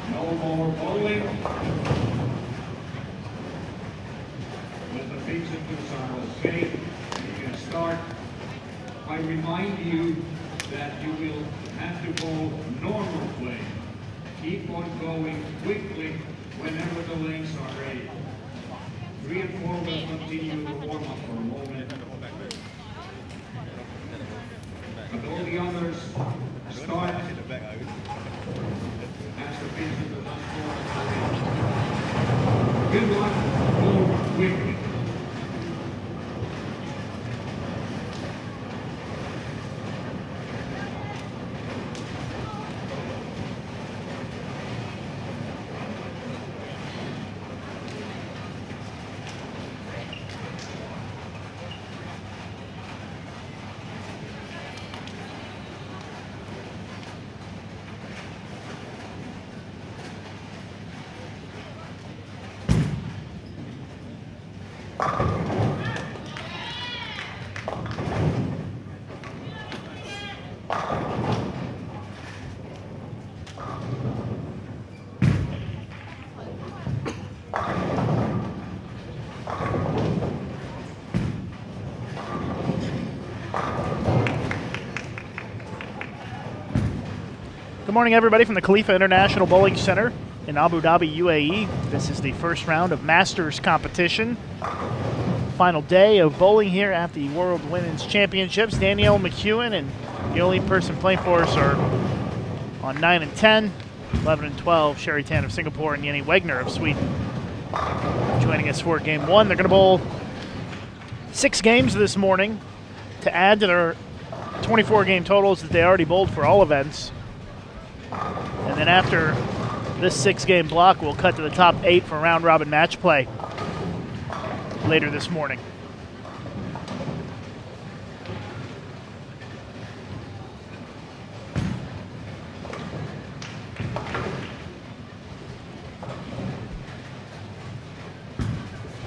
No more bowling. With the fixtures are okay, you can start. I remind you that you will have to bowl normal play. Keep on going quickly whenever the lanes are ready. 3 and 4 will continue the warm-up for a moment. But all the others start as the fixtures are scored. Good luck, bowl quickly. Good morning, everybody, from the Khalifa International Bowling Center in Abu Dhabi, UAE. This is the first round of Masters competition. Final day of bowling here at the World Women's Championships. Danielle McKuin and the only person playing for us are on 9 and 10, 11 and 12, Sherry Tan of Singapore and Jenny Wegner of Sweden joining us for game one. They're going to bowl 6 games this morning to add to their 24 game totals that they already bowled for all events. And then after this 6-game block, we'll cut to the top 8 for round-robin match play later this morning.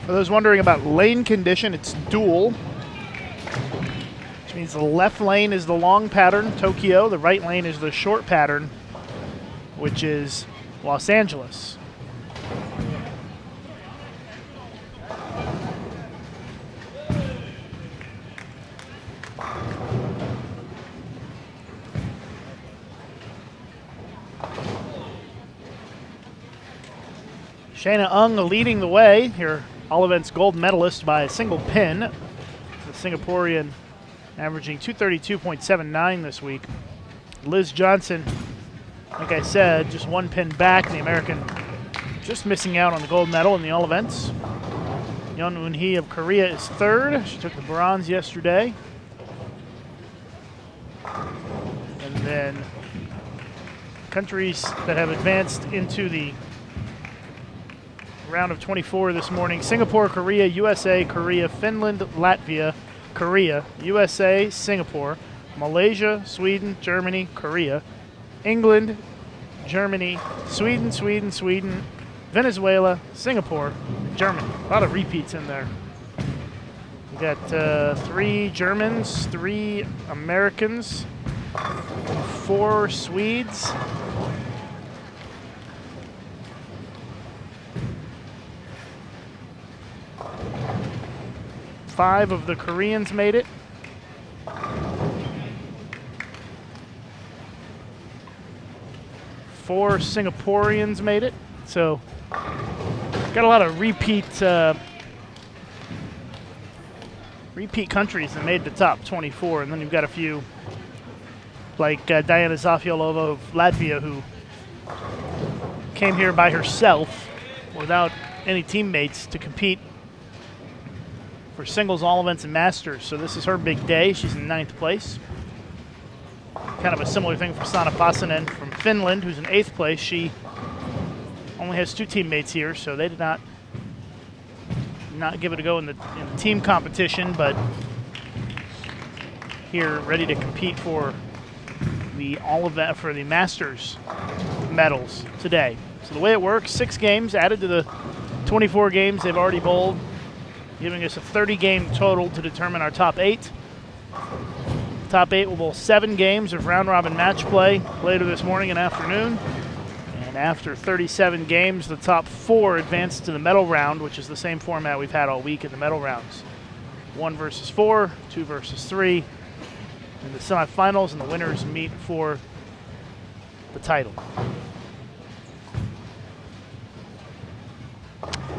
For those wondering about lane condition, it's dual, which means the left lane is the long pattern, Tokyo. The right lane is the short pattern, which is Los Angeles. Shayna Ung leading the way, here all events gold medalist by a single pin. The Singaporean averaging 232.79 this week. Liz Johnson, like I said, just 1 pin back. The American just missing out on the gold medal in the all events. Yeon Eun Hee of Korea is third. She took the bronze yesterday. And then countries that have advanced into the round of 24 this morning: Singapore, Korea, USA, Korea, Finland, Latvia, Korea, USA, Singapore, Malaysia, Sweden, Germany, Korea, England, Germany, Sweden, Venezuela, Singapore, Germany. A lot of repeats in there. We got 3 Germans, 3 Americans, 4 Swedes, 5 of the Koreans made it. 4 Singaporeans made it. So got a lot of repeat countries that made the top 24, and then you've got a few like Diana Zafiolova of Latvia, who came here by herself without any teammates to compete for singles, all events, and masters. So this is her big day. She's in 9th place. Kind of a similar thing for Sanna Pasanen from Finland, who's in 8th place. She only has 2 teammates here, so they did not give it a go in the team competition, but here ready to compete for the Masters medals today. So the way it works, 6 games added to the 24 games they've already bowled, giving us a 30-game total to determine our top 8. Top 8 will bowl 7 games of round-robin match play later this morning and afternoon. And after 37 games, the top 4 advance to the medal round, which is the same format we've had all week in the medal rounds. 1 versus 4, 2 versus 3, and the semifinals, and the winners meet for the title.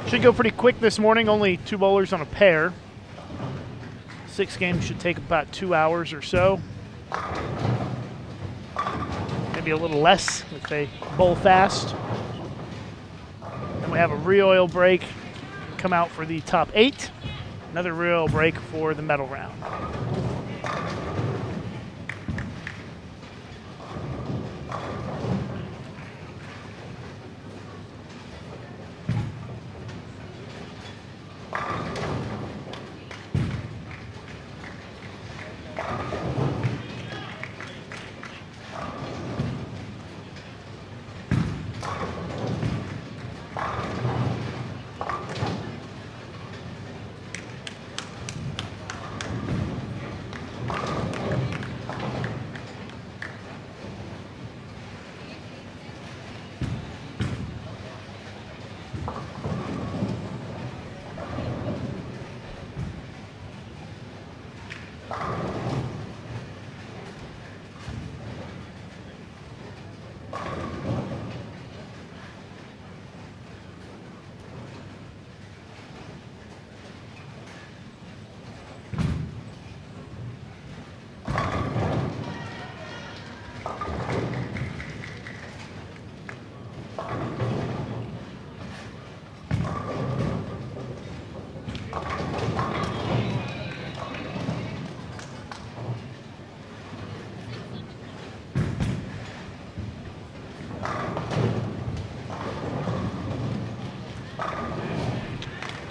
Should go pretty quick this morning, only 2 bowlers on a pair. 6 games should take about 2 hours or so. Maybe a little less if they bowl fast. Then we have a re-oil break come out for the top 8. Another re-oil break for the medal round.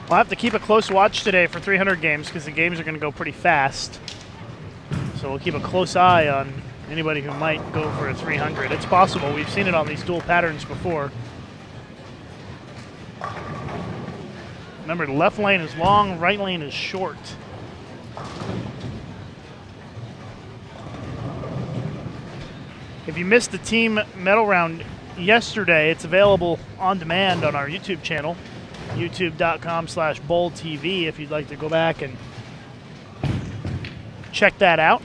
We'll have to keep a close watch today for 300 games because the games are going to go pretty fast. So we'll keep a close eye on anybody who might go for a 300. It's possible. We've seen it on these dual patterns before. Remember, the left lane is long, right lane is short. If you missed the team medal round yesterday, it's available on demand on our YouTube channel, youtube.com/bowltv, if you'd like to go back and check that out.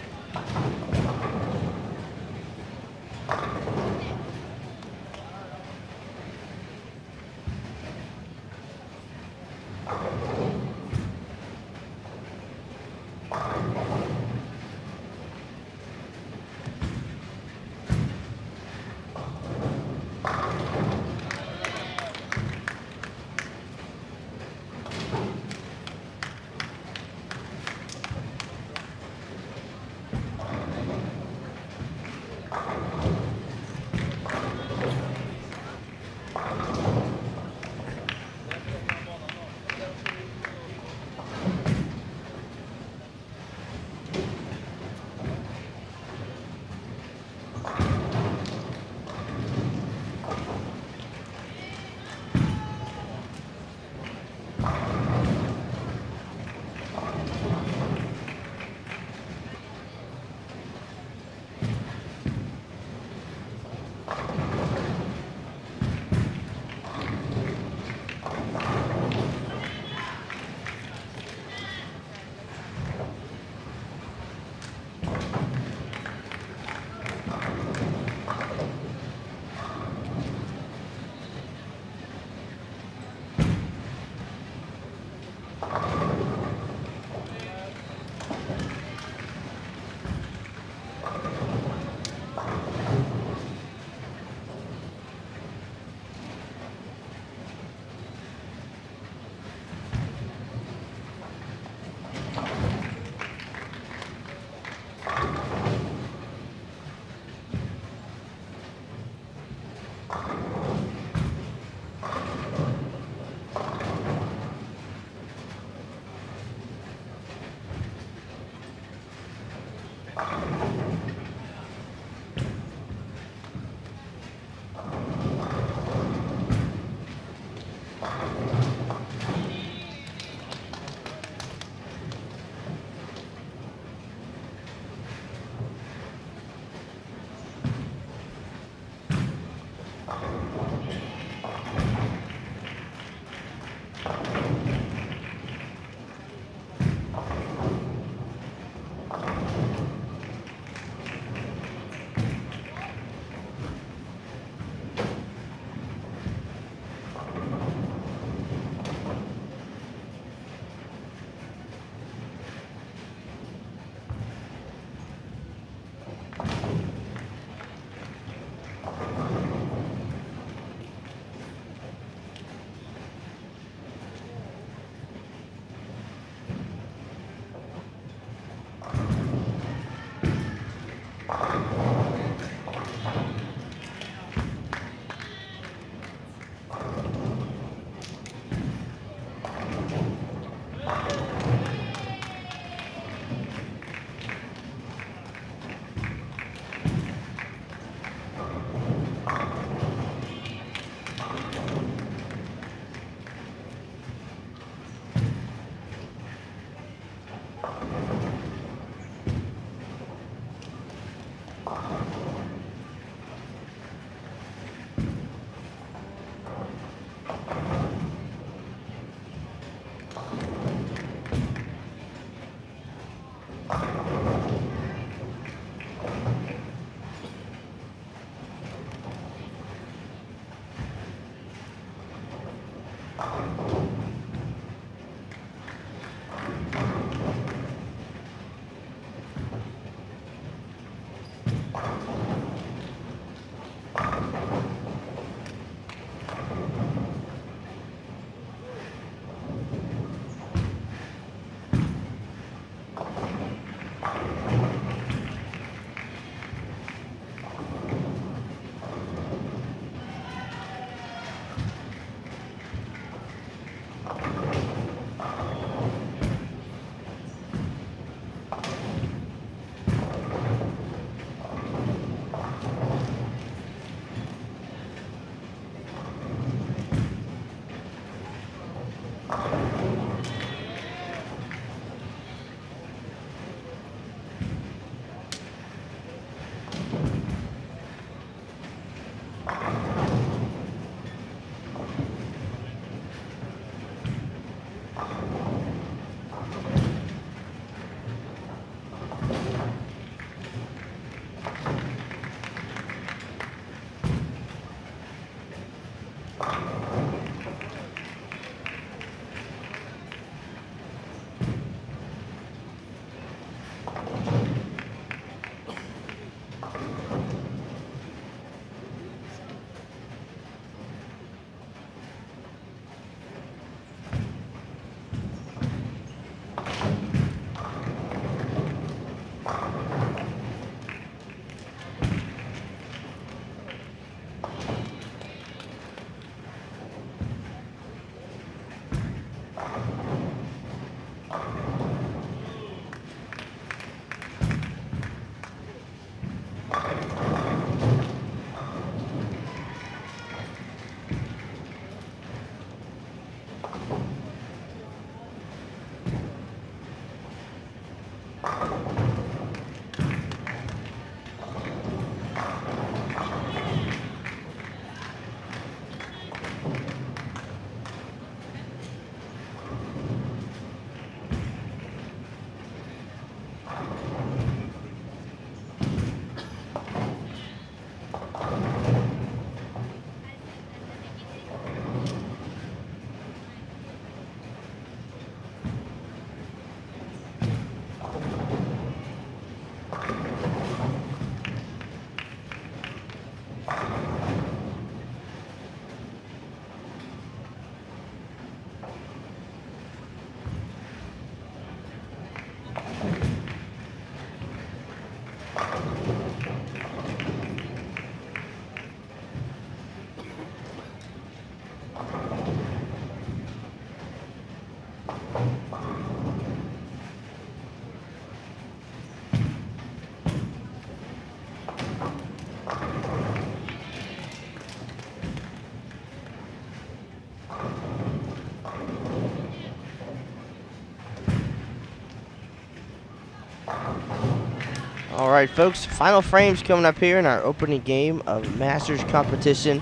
All right, folks, final frames coming up here in our opening game of Masters competition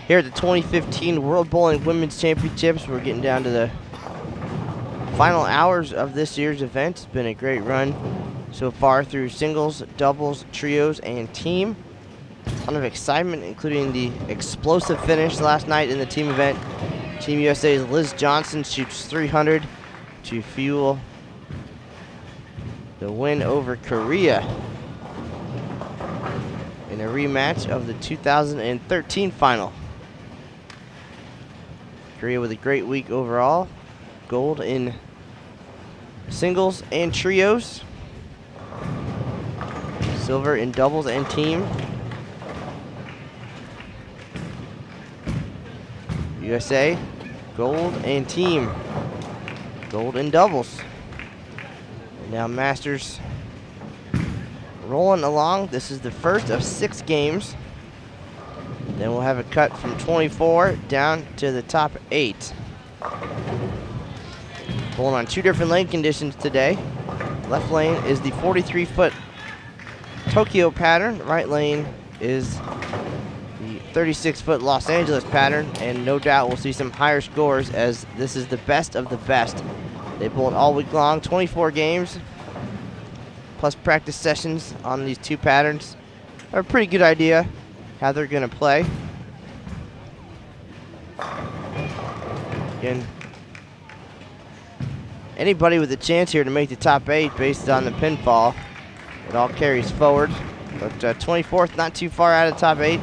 here at the 2015 World Bowling Women's Championships. We're getting down to the final hours of this year's event. It's been a great run so far through singles, doubles, trios, and team. A ton of excitement, including the explosive finish last night in the team event. Team USA's Liz Johnson shoots 300 to fuel the win over Korea in a rematch of the 2013 final. Korea with a great week overall. Gold in singles and trios. Silver in doubles and team. USA, gold and team. Gold in doubles. And now Masters rolling along. This is the first of 6 games. Then we'll have a cut from 24 down to the top 8. Bowling on 2 different lane conditions today. Left lane is the 43-foot Tokyo pattern. Right lane is the 36-foot Los Angeles pattern, and no doubt we'll see some higher scores as this is the best of the best. They bowled all week long, 24 games, plus practice sessions on these 2 patterns. A pretty good idea how they're going to play. Again, anybody with a chance here to make the top 8 based on the pinfall. It all carries forward. But 24th, not too far out of top 8.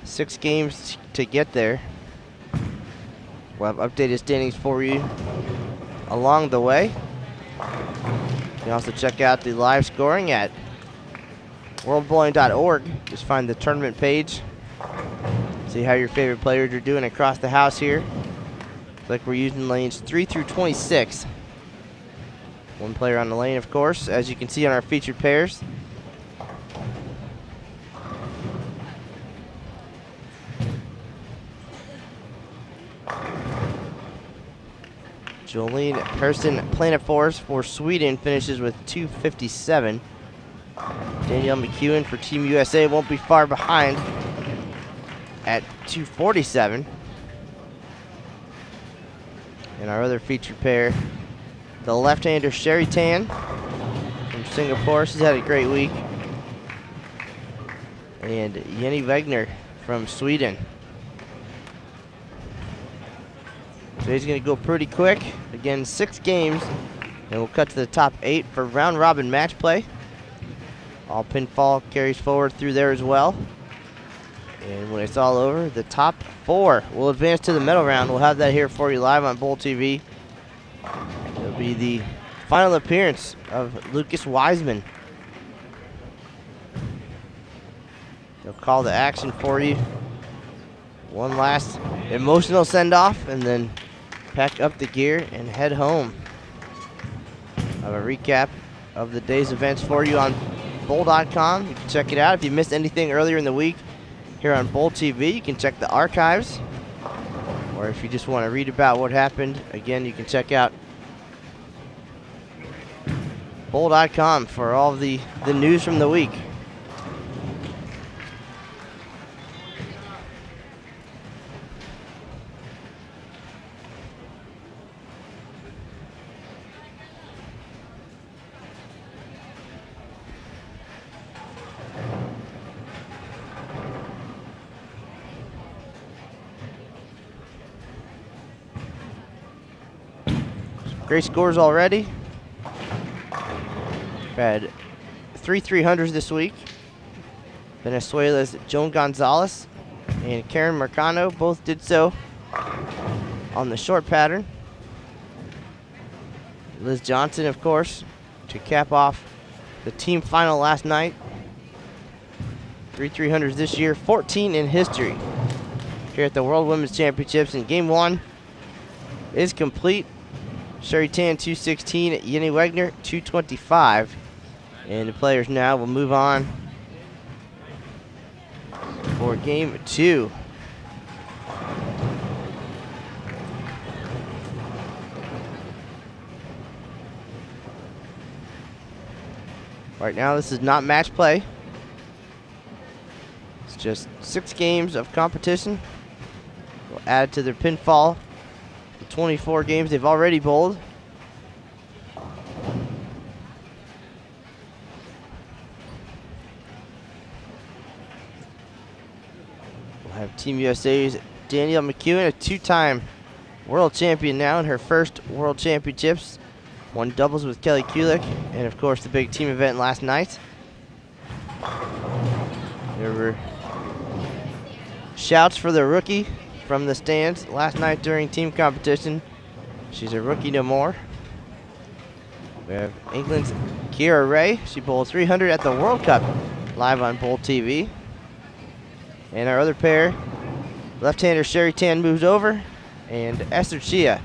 6 games to get there. We'll have updated standings for you along the way. You can also check out the live scoring at worldbowling.org. Just find the tournament page. See how your favorite players are doing across the house here. Looks like we're using lanes 3 through 26. 1 player on the lane, of course, as you can see on our featured pairs. Jolene Persson Planet Force for Sweden finishes with 257. Danielle McKuin for Team USA won't be far behind at 247. And our other featured pair, the left-hander Sherry Tan from Singapore. She's had a great week. And Jenny Wegner from Sweden. Today's going to go pretty quick. Again, 6 games, and we'll cut to the top 8 for round-robin match play. All pinfall carries forward through there as well. And when it's all over, the top 4 will advance to the medal round. We'll have that here for you live on Bowl TV. It'll be the final appearance of Lucas Wiseman. He'll call the action for you. One last emotional send-off, and then pack up the gear and head home. I have a recap of the day's events for you on bowl.com. You can check it out. If you missed anything earlier in the week here on Bowl TV, you can check the archives. Or if you just want to read about what happened, again, you can check out bowl.com for all the news from the week. Great scores already. We've had 3 300s this week. Venezuela's Joan Gonzalez and Karen Mercano both did so on the short pattern. Liz Johnson, of course, to cap off the team final last night. 3 300s this year, 14 in history here at the World Women's Championships. And game 1 is complete. Sherry Tan 216, Jenny Wegner 225. And the players now will move on for game 2. Right now, this is not match play. It's just 6 games of competition. We'll add to their pinfall the 24 games they've already bowled. We'll have Team USA's Danielle McKeown, a 2-time world champion now in her first World Championships. Won doubles with Kelly Kulik, and of course the big team event last night. There were shouts for the rookie from the stands last night during team competition. She's a rookie no more. We have England's Kiera Ray. She bowled 300 at the World Cup live on Bowl TV. And our other pair, left-hander Sherry Tan moves over, and Esther Chia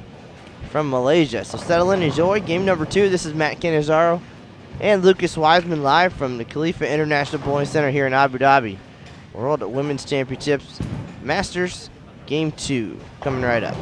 from Malaysia. So settle in, enjoy game number 2. This is Matt Canizaro and Lucas Wiseman live from the Khalifa International Bowling Center here in Abu Dhabi. World Women's Championships Masters Game 2 coming right up.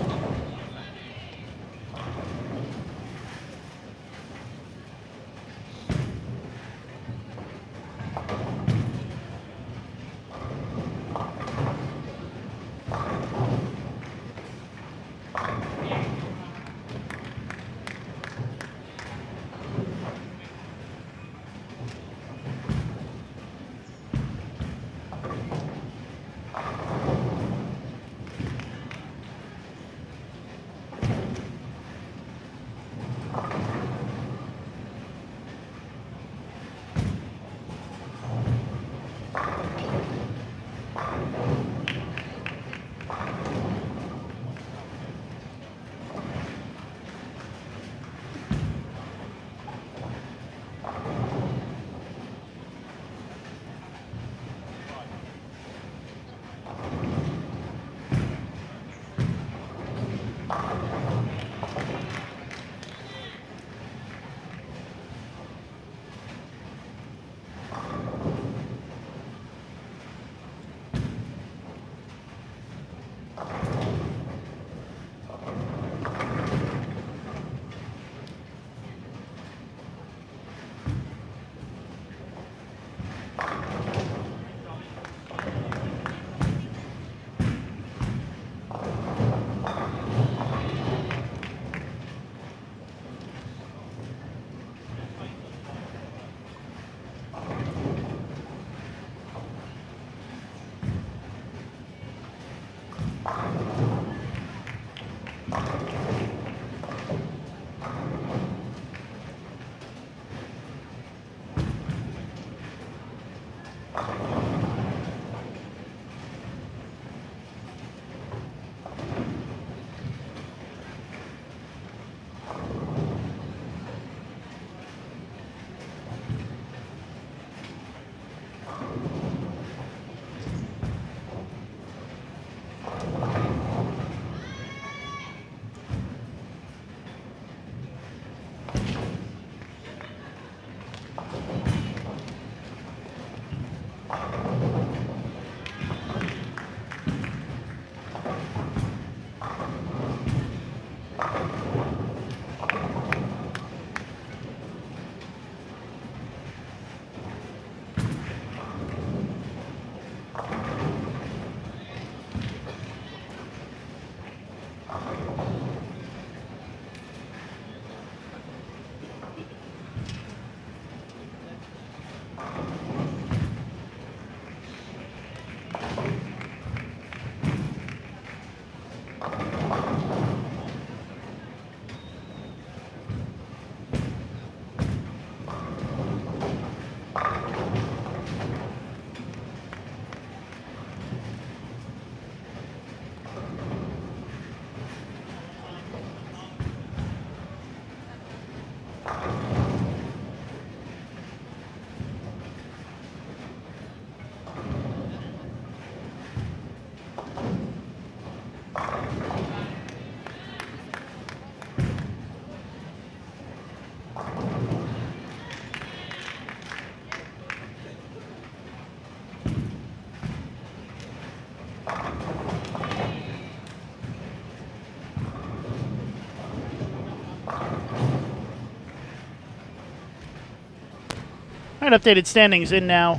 All right, updated standings in now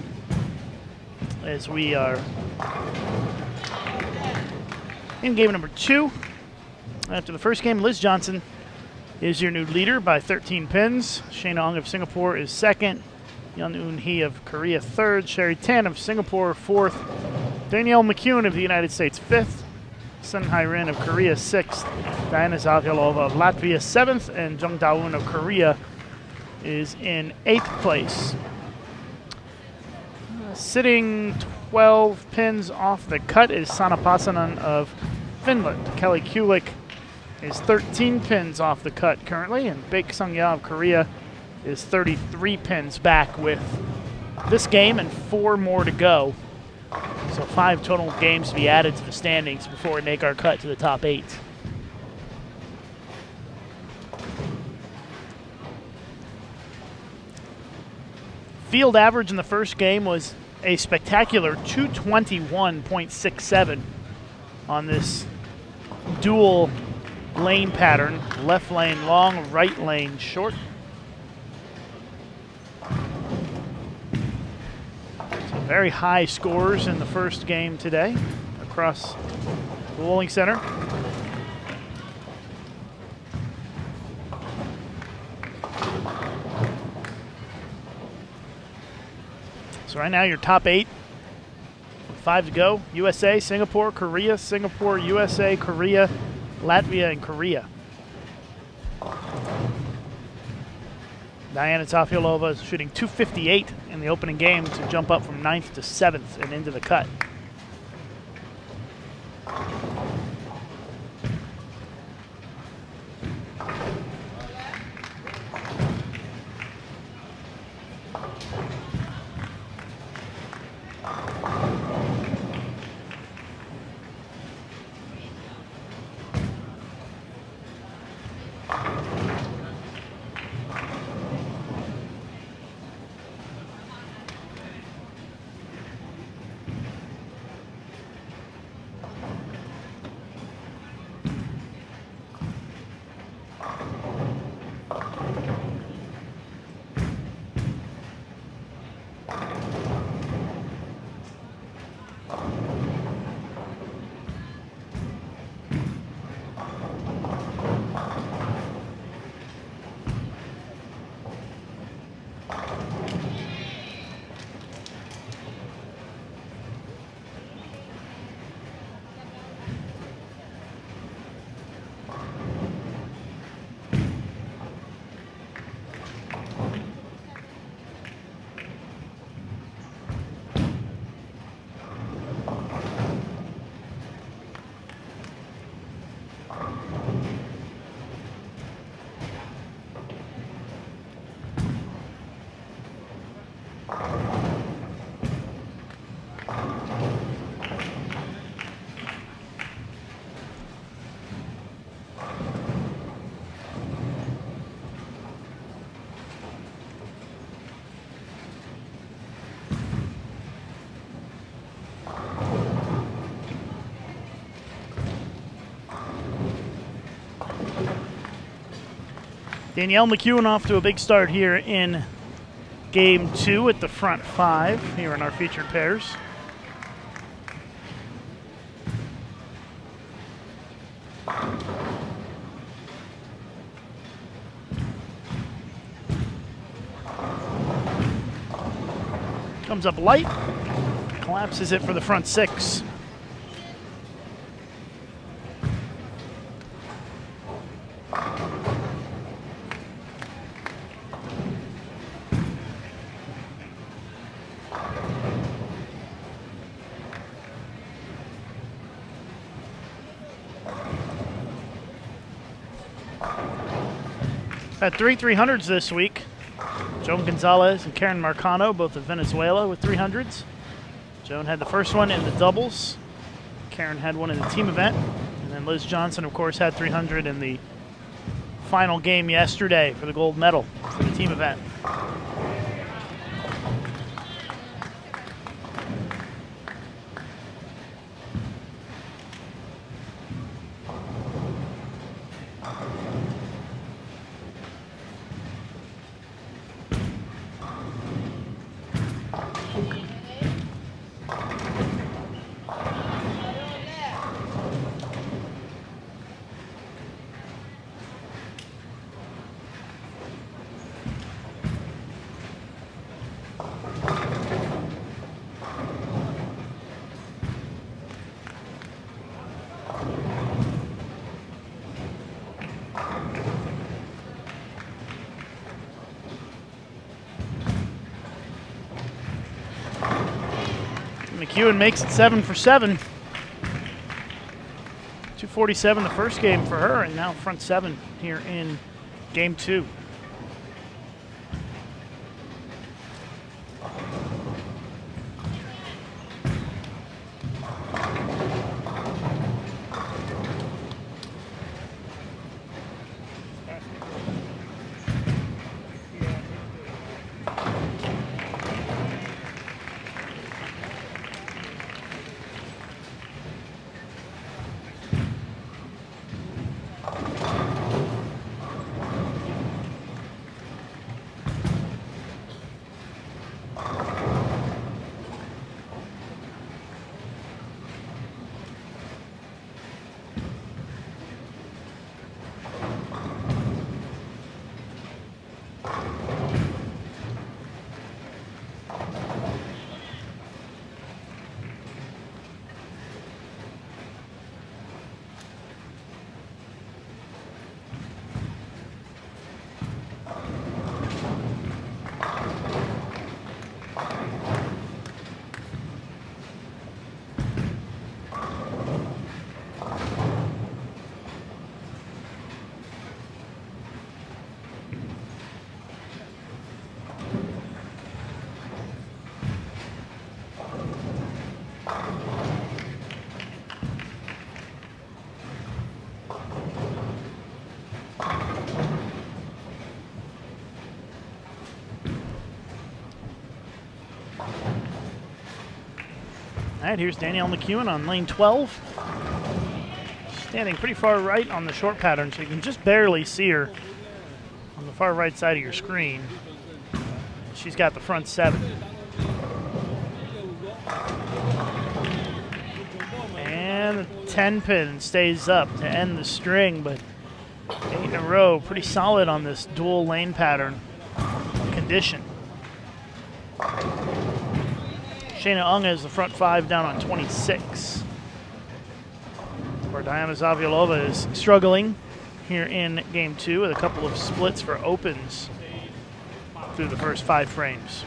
as we are in game number 2. After the first game, Liz Johnson is your new leader by 13 pins. Shayna Ong of Singapore is second. Yeon Eun Hee of Korea third. Sherry Tan of Singapore fourth. Danielle McKeown of the United States fifth. Sun Hai-rin of Korea sixth. Diana Zavyalova of Latvia seventh. And Jung Da-woon of Korea is in 8th place. Sitting 12 pins off the cut is Sanna Pasanen of Finland. Kelly Kulik is 13 pins off the cut currently, and Baek Sung-ya of Korea is 33 pins back with this game and 4 more to go. So 5 total games to be added to the standings before we make our cut to the top 8. Field average in the first game was a spectacular 221.67 on this dual lane pattern. Left lane long, right lane short. So very high scores in the first game today across the bowling center. So right now your top 8, 5 to go. USA, Singapore, Korea, Singapore, USA, Korea, Latvia, and Korea. Diana Zavyalova is shooting 258 in the opening game to jump up from 9th to 7th and into the cut. Danielle McKeown off to a big start here in game 2 at the front 5 here in our featured pairs. Comes up light, collapses it for the front 6. Had 3 300s this week. Joan Gonzalez and Karen Marcano, both of Venezuela, with 300s. Joan had the first one in the doubles. Karen had one in the team event. And then Liz Johnson, of course, had 300 in the final game yesterday for the gold medal for the team event. McKuin makes it 7 for 7. 247 the first game for her, and now front 7 here in game 2. All right, here's Danielle McKuin on lane 12. Standing pretty far right on the short pattern, so you can just barely see her on the far right side of your screen. She's got the front 7. And the 10 pin stays up to end the string, but 8 in a row, pretty solid on this dual lane pattern condition. Shayna Unga is the front 5 down on 26. Where Diana Zaviolova is struggling here in game 2 with a couple of splits for opens through the first 5 frames.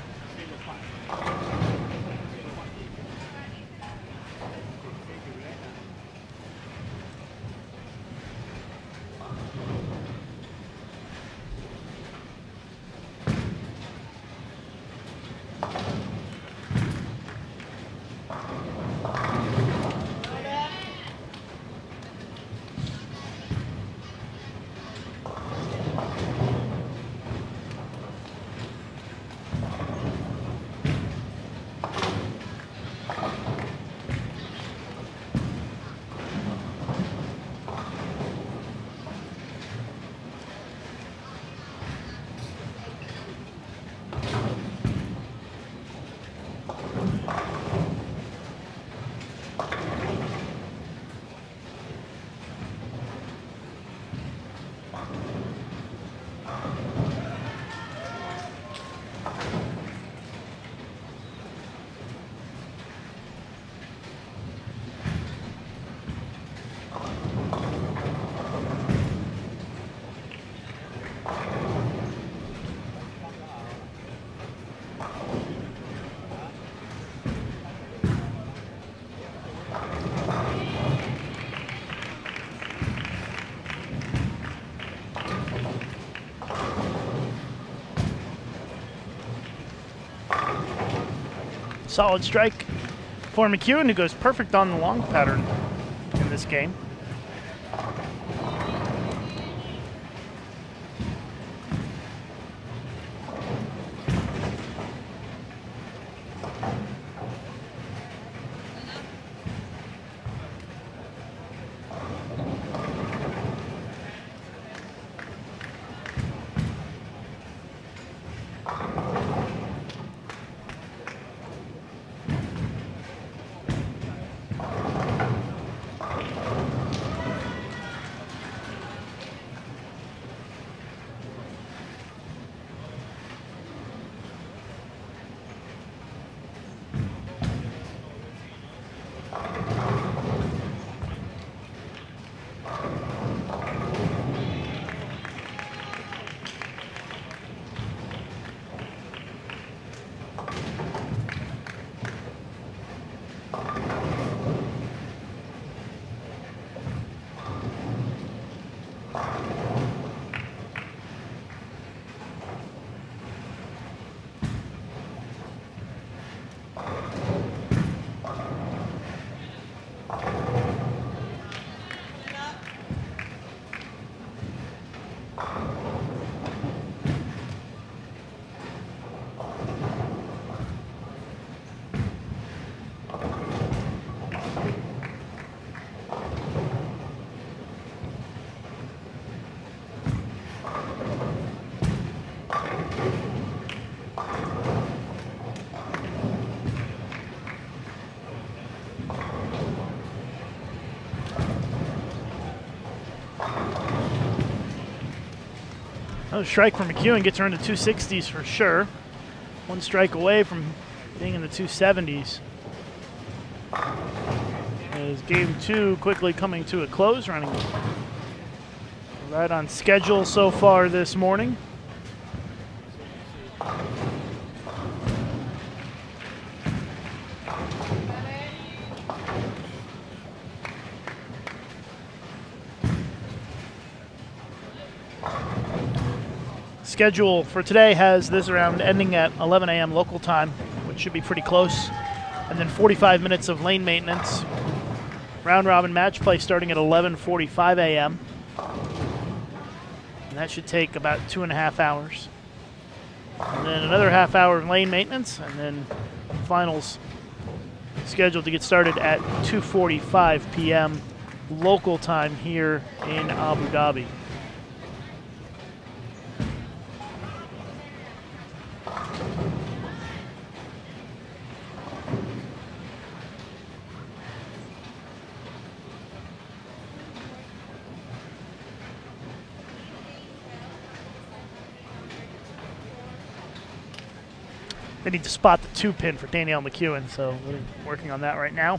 Solid strike for McKuin, who goes perfect on the long pattern in this game. Another strike from McKuin gets her into 260s for sure. One strike away from being in the 270s. As game 2 quickly coming to a close, running right on schedule so far this morning. Schedule for today has this round ending at 11 a.m. local time, which should be pretty close, and then 45 minutes of lane maintenance. Round robin match play starting at 11:45 a.m. And that should take about 2.5 hours. And then another half hour of lane maintenance, and then finals scheduled to get started at 2:45 p.m. local time here in Abu Dhabi. They need to spot the 2-pin for Danielle McKuin, so we're working on that right now.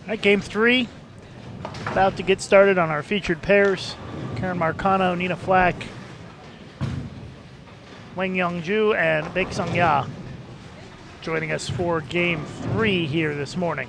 right, game 3. About to get started on our featured pairs. Karen Marcano, Nina Flack, Wang Yongju, and Baek Sung Ya joining us for game 3 here this morning.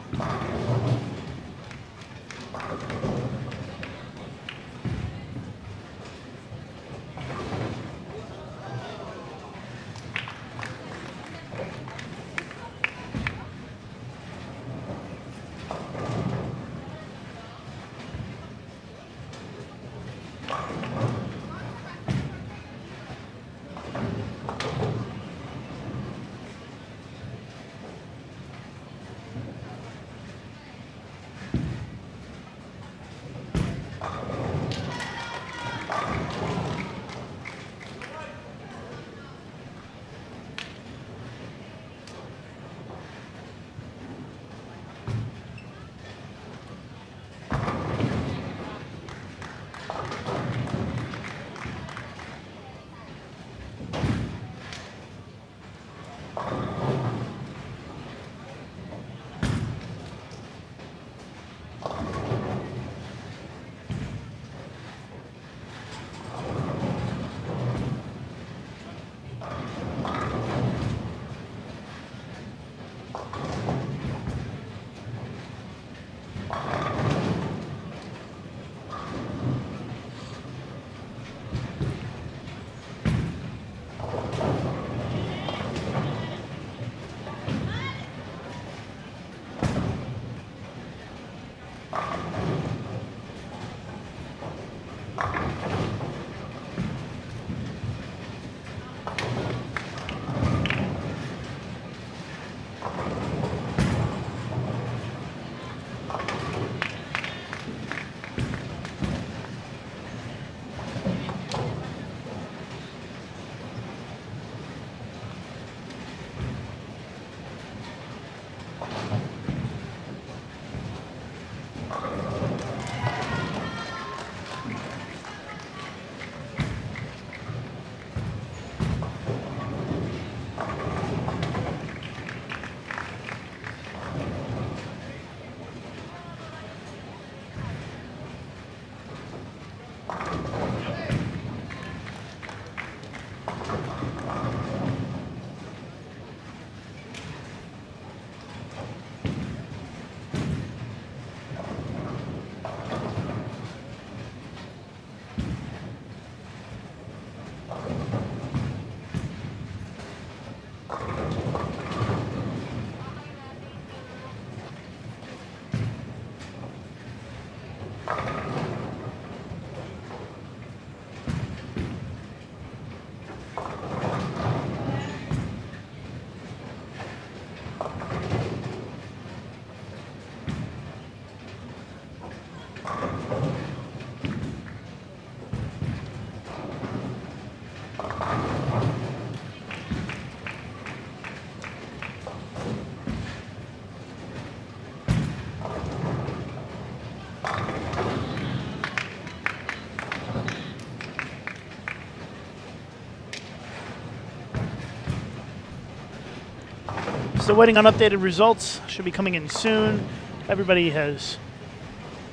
Still waiting on updated results. Should be coming in soon. Everybody has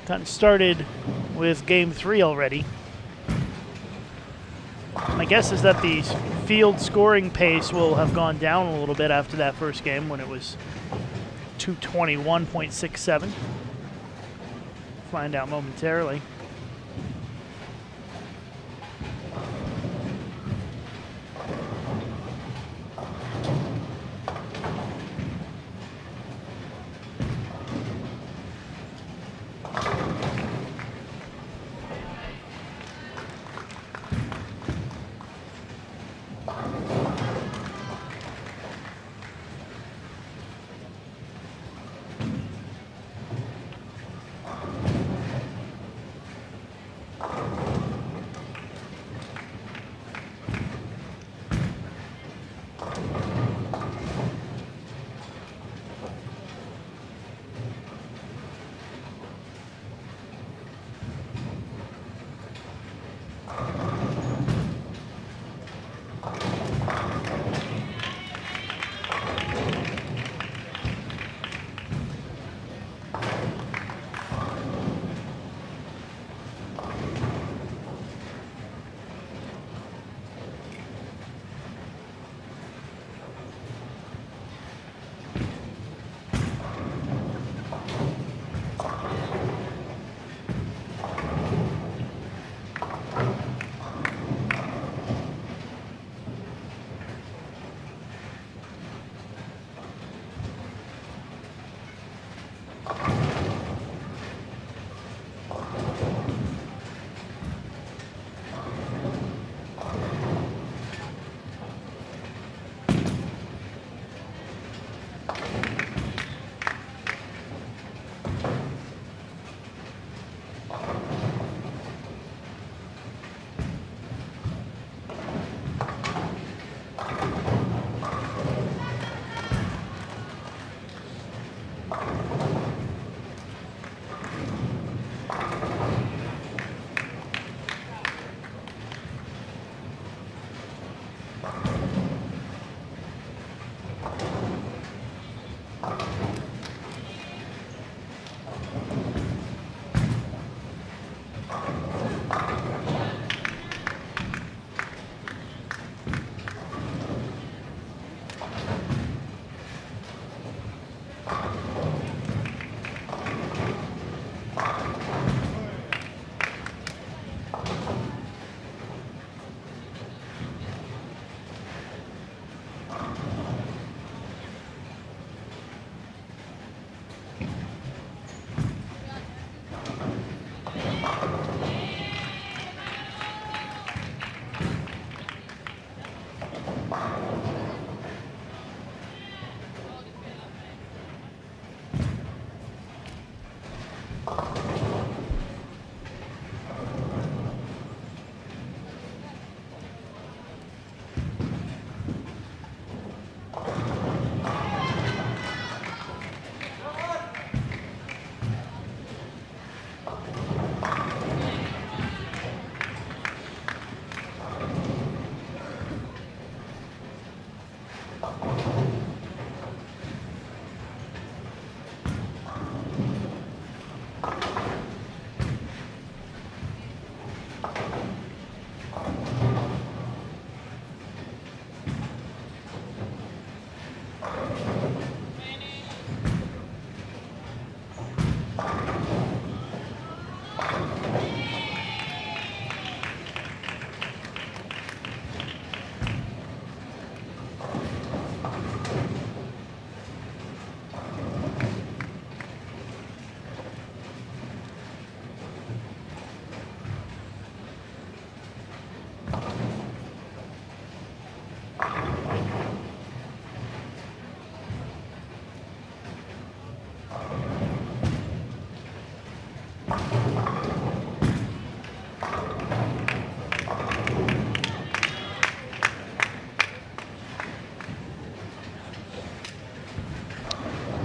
gotten started with game 3 already. My guess is that the field scoring pace will have gone down a little bit after that first game when it was 221.67. Find out momentarily.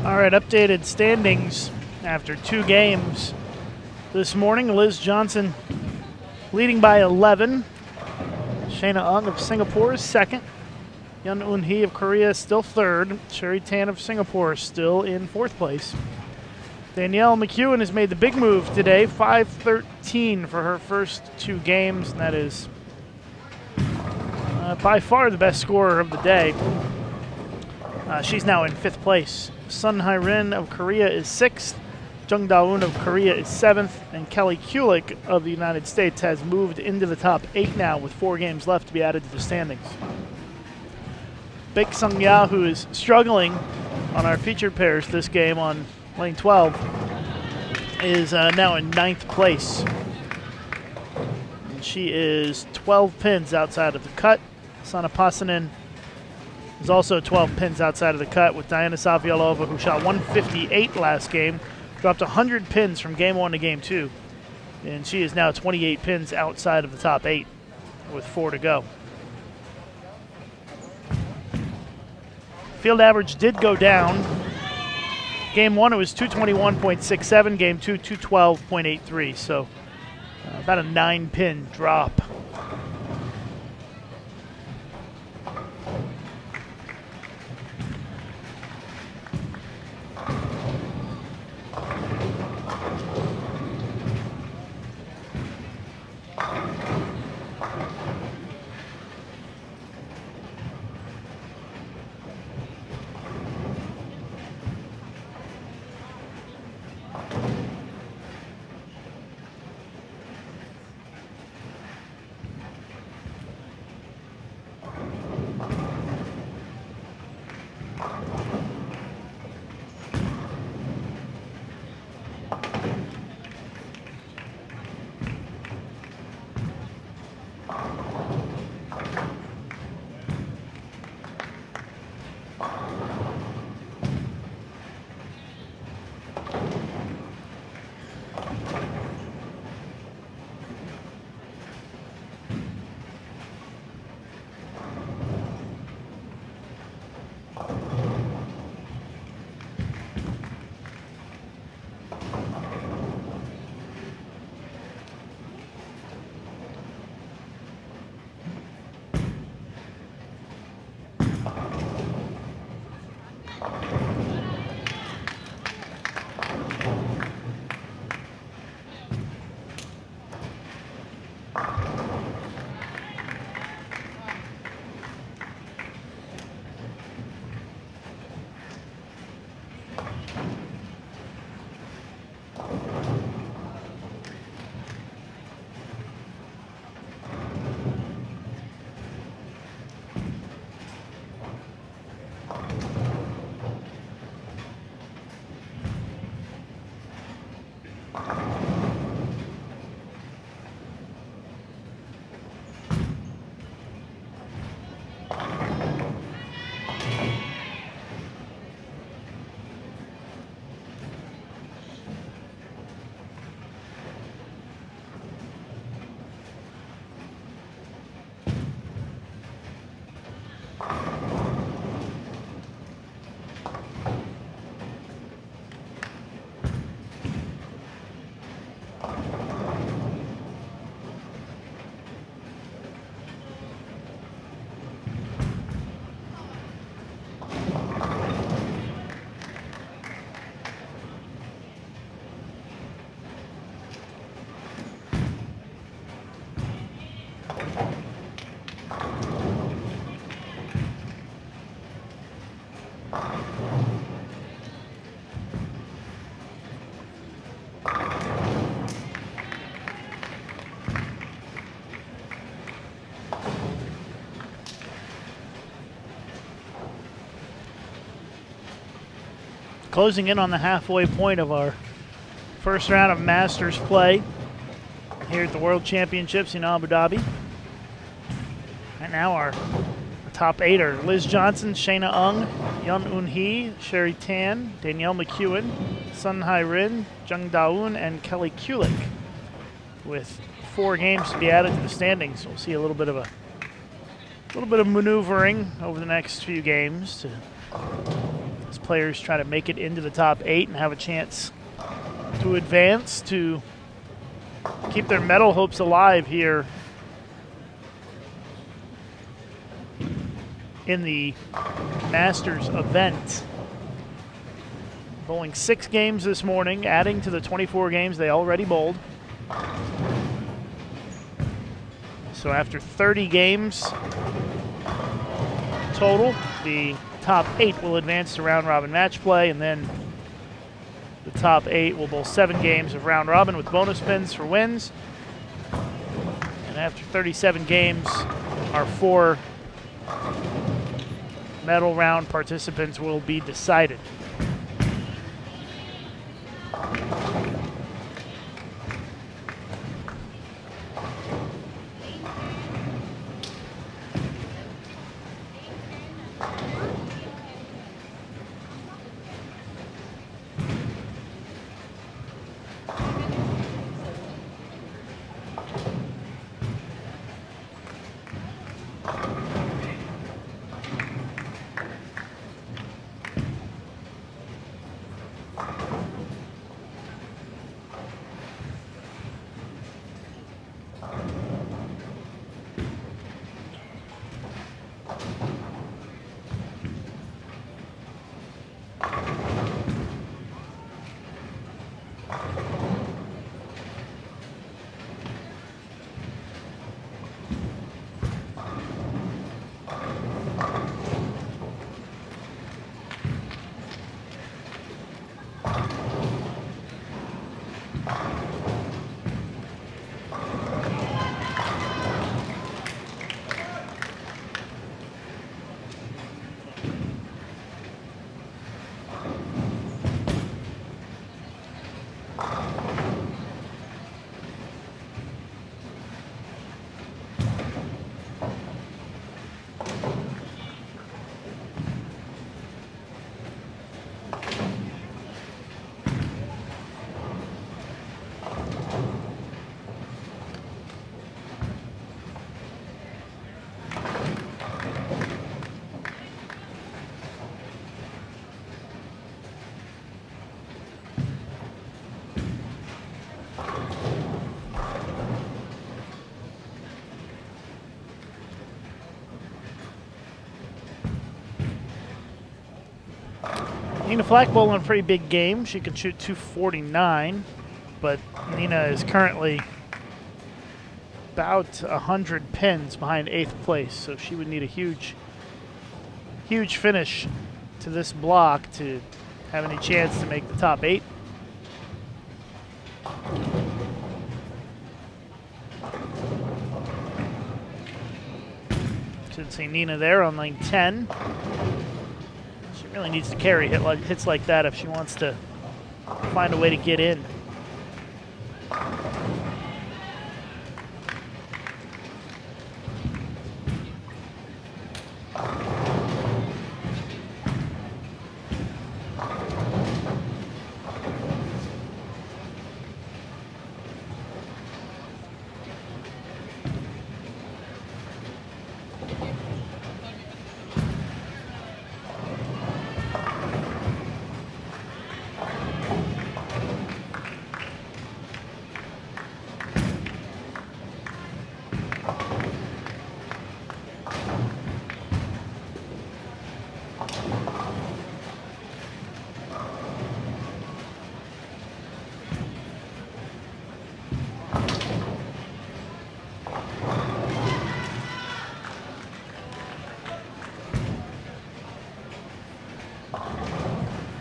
All right, updated standings after 2 games this morning. Liz Johnson leading by 11. Shayna Ung of Singapore is second. Yun Eun Hee of Korea still third. Sherry Tan of Singapore still in 4th place. Danielle McKuin has made the big move today, 5:13 for her first 2 games, and that is by far the best scorer of the day. She's now in 5th place. Sun Hai-rin of Korea is 6th. Jung Da-eun of Korea is 7th. And Kelly Kulik of the United States has moved into the top 8 now with 4 games left to be added to the standings. Baek Sung-ya, who is struggling on our featured pairs this game on lane 12, is now in 9th place. And she is 12 pins outside of the cut. Sana Pasanen is also 12 pins outside of the cut, with Diana Saviolova, who shot 158 last game, dropped 100 pins from game 1 to game 2. And she is now 28 pins outside of the top 8 with 4 to go. Field average did go down. Game 1, it was 221.67. Game 2, 212.83. So about a 9-pin drop. Closing in on the halfway point of our first round of Masters play here at the World Championships in Abu Dhabi. Right now our top 8 are Liz Johnson, Shayna Ung, Yun Eun Hee, Sherry Tan, Danielle McKuin, Sun Hai Rin, Jung Daun, and Kelly Kulik, with 4 games to be added to the standings. We'll see a little bit of maneuvering over the next few games as players try to make it into the top 8 and have a chance to advance to keep their medal hopes alive here in the Masters event. Bowling 6 games this morning, adding to the 24 games they already bowled. So after 30 games total, the top 8 will advance to round robin match play, and then the top 8 will bowl 7 games of round robin with bonus spins for wins. And after 37 games, our 4 medal round participants will be decided. Nina Flackbowl in a pretty big game. She can shoot 249, but Nina is currently about 100 pins behind 8th place, so she would need a huge finish to this block to have any chance to make the top 8. Should see Nina there on lane 10. She really needs to carry hits like that if she wants to find a way to get in.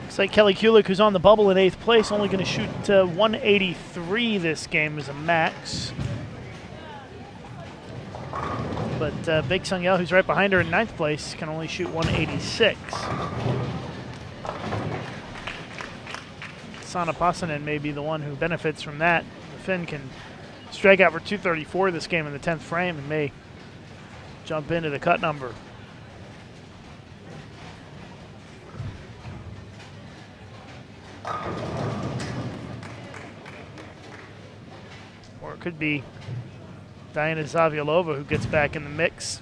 Looks like Kelly Kulik, who's on the bubble in 8th place, only going to shoot 183 this game as a max. But Big Sung Yeo, who's right behind her in 9th place, can only shoot 186. Sanna Passanen may be the one who benefits from that. The Finn can strike out for 234 this game in the 10th frame and may jump into the cut number. Or it could be Diana Zaviolova who gets back in the mix.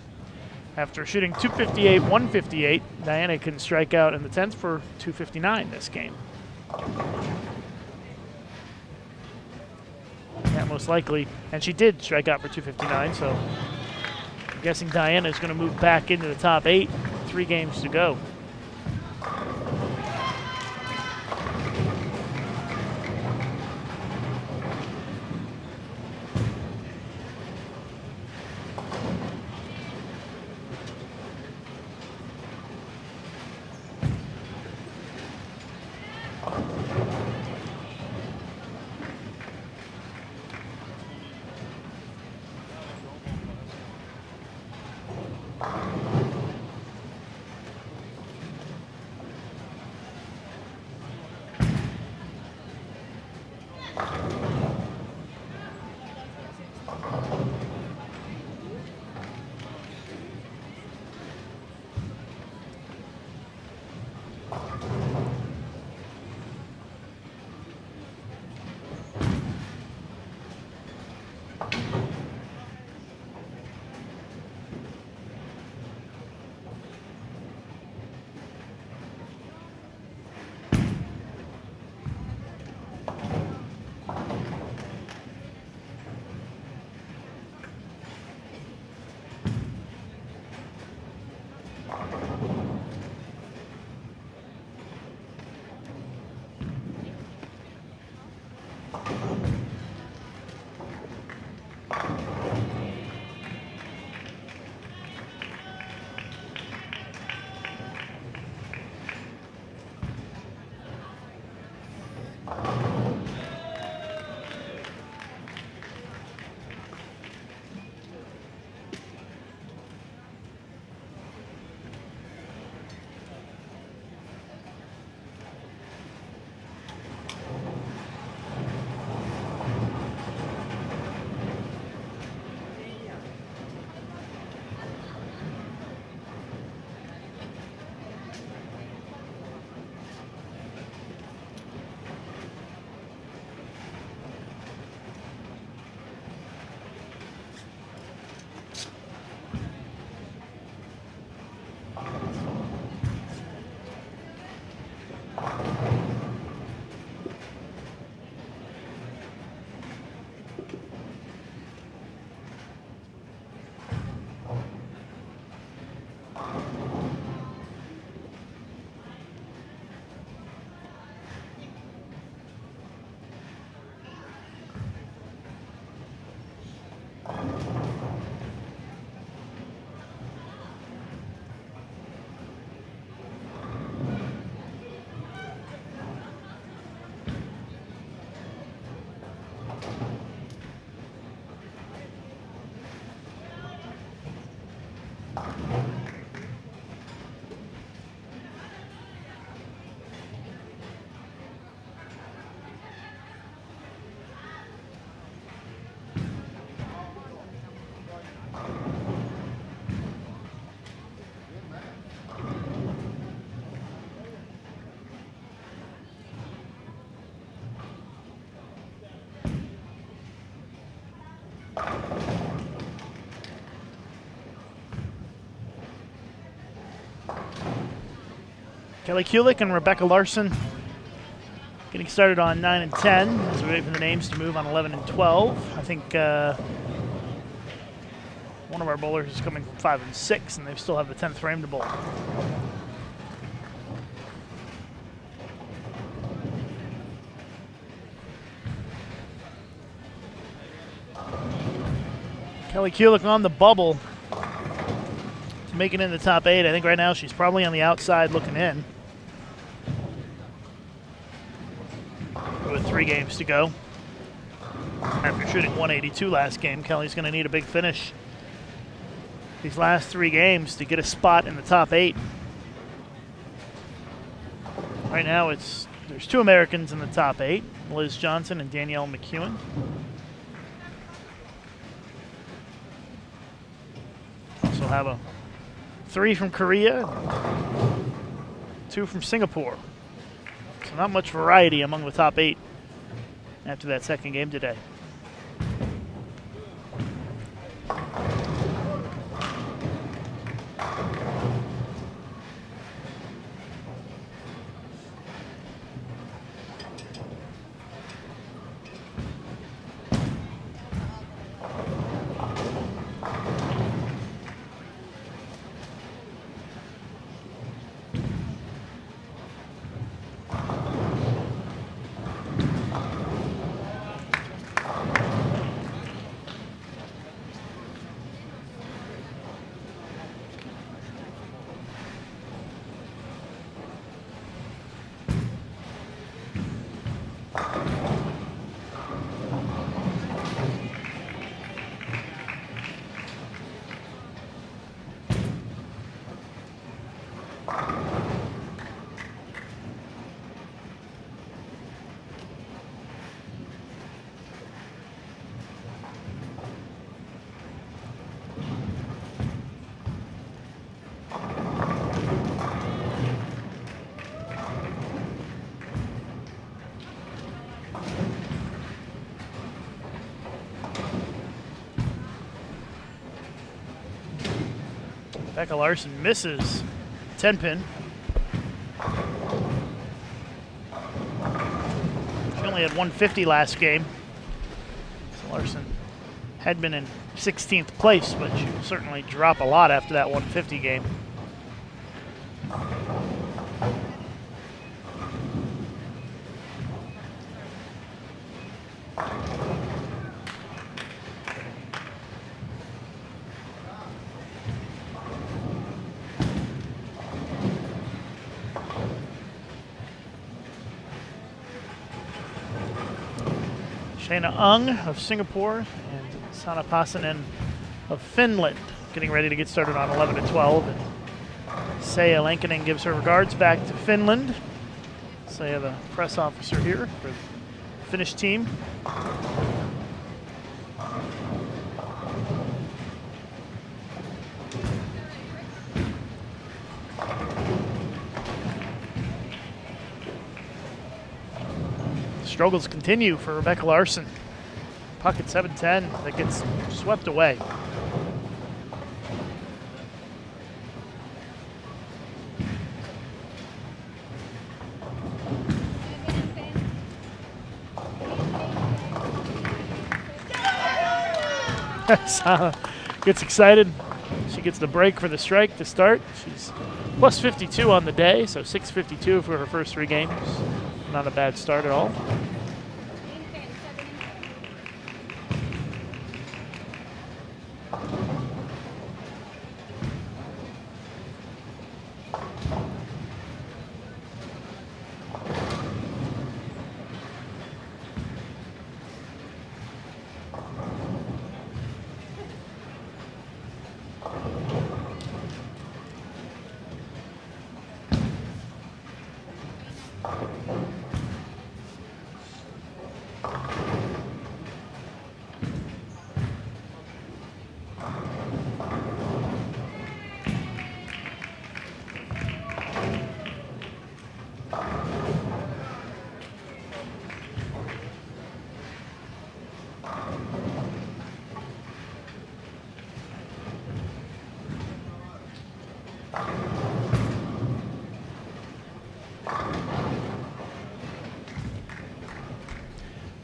After shooting 258, 158, Diana can strike out in the 10th for 259 this game. Yeah, most likely. And she did strike out for 259, so I'm guessing Diana is going to move back into the top 8. 3 games to go. Kelly Kulik and Rebecca Larson getting started on 9 and 10 as we wait for the names to move on 11 and 12. I think one of our bowlers is coming from 5 and 6, and they still have the 10th frame to bowl. Kelly Kulik on the bubble to make it in the top 8. I think right now she's probably on the outside looking in. With 3 games to go. After shooting 182 last game, Kelly's going to need a big finish these last 3 games to get a spot in the top 8. Right now there's 2 Americans in the top 8, Liz Johnson and Danielle McKuin. Also have a 3 from Korea, 2 from Singapore. So not much variety among the top 8 after that second game today. Rebecca Larson misses 10-pin. She only had 150 last game. So Larson had been in 16th place, but she will certainly drop a lot after that 150 game. Shayna Ung of Singapore and Sana Pasanen of Finland getting ready to get started on 11 and 12. And Seija Lankinen gives her regards back to Finland. Seija, the press officer here for the Finnish team. Struggles continue for Rebecca Larson. Puck at 7-10 that gets swept away. Sana gets excited. She gets the break for the strike to start. She's plus 52 on the day, so 652 for her first 3 games. Not a bad start at all.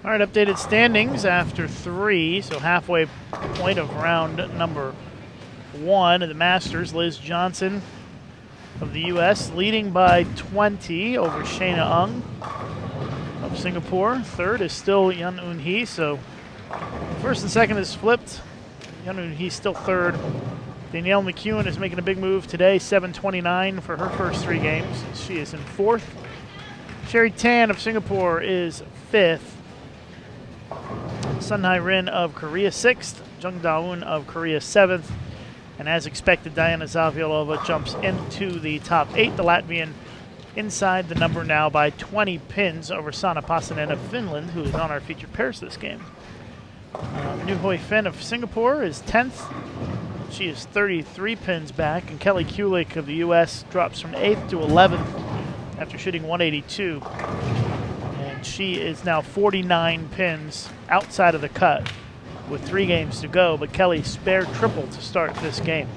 All right, updated standings after 3, so halfway point of round number 1 of the Masters. Liz Johnson of the U.S. leading by 20 over Shayna Ung of Singapore. Third is still Yun Eun Hee, so first and second is flipped. Yun Eun Hee still third. Danielle McKeown is making a big move today, 729 for her first 3 games. She is in 4th. Sherry Tan of Singapore is 5th. Sun Hai Rin of Korea 6th. Jung Da-eun of Korea 7th. And as expected, Diana Zaviolova jumps into the top 8. The Latvian inside the number now by 20 pins over Sanna Pasanen of Finland, who is on our featured pairs this game. Nu Hoi Fin of Singapore is 10th. She is 33 pins back. And Kelly Kulik of the U.S. drops from 8th to 11th after shooting 182. And she is now 49 pins outside of the cut with 3 games to go, but Kelly spared triple to start this game.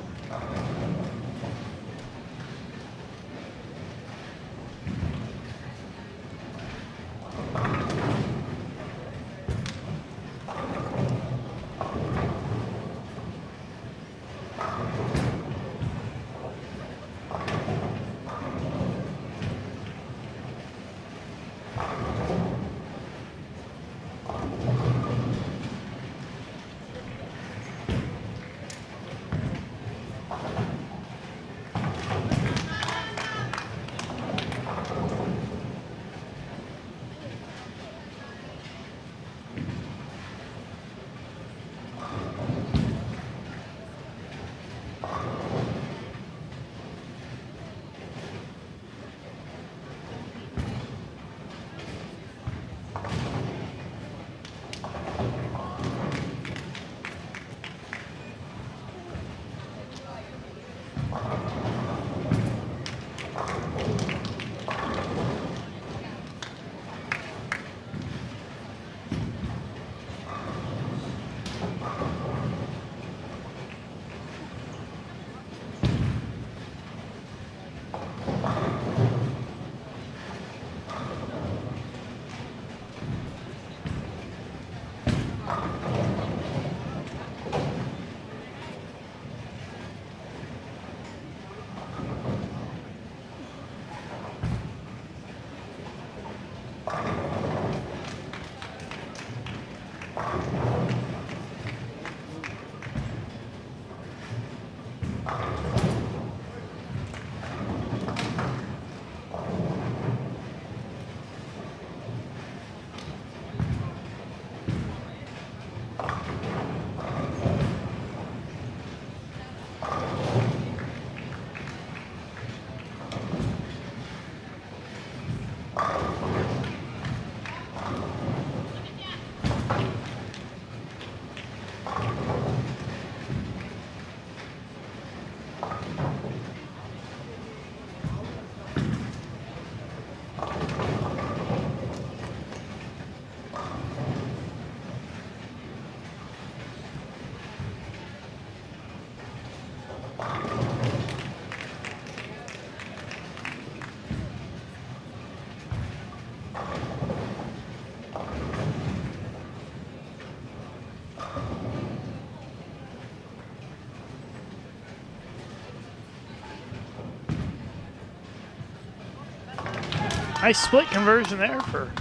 Nice split conversion there for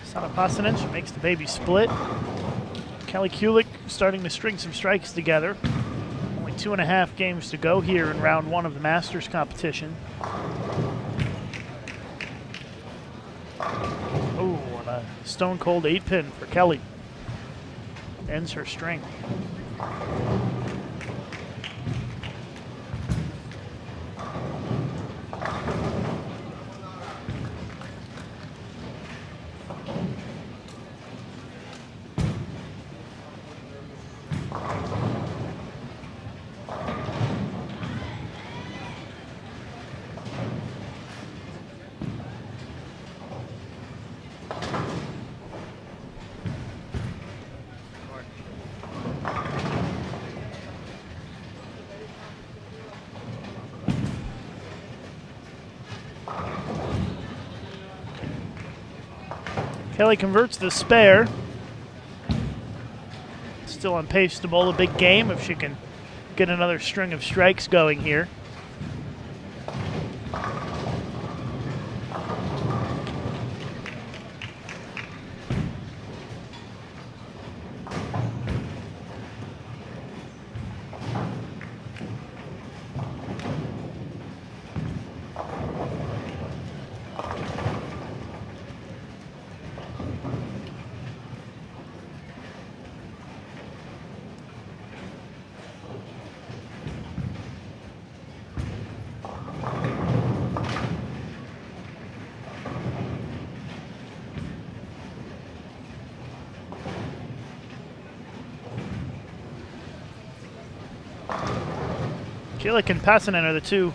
Sanna Pasanen. She makes the baby split. Kelly Kulik starting to string some strikes together. Only 2.5 games to go here in round 1 of the Masters competition. Oh, and a stone cold 8-pin for Kelly. Ends her string. Kelly converts the spare. still on pace to bowl a big game if she can get another string of strikes going here. Kulik and Passanen are the two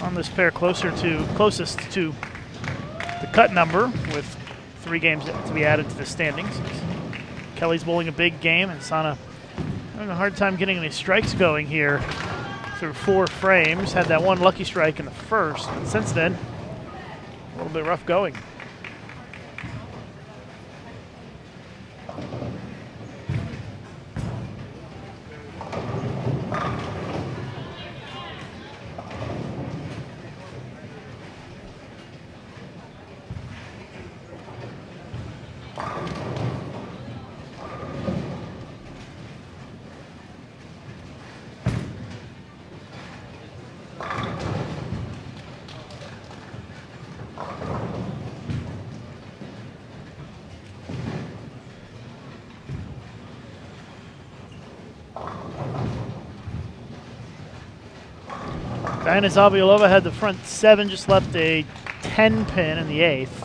on this pair closest to the cut number, with 3 games to be added to the standings. Kelly's bowling a big game, and Sana having a hard time getting any strikes going here through 4 frames. Had that one lucky strike in the first, but since then, a little bit rough going. Diana Zaviolova had the front 7, just left a 10 pin in the 8th.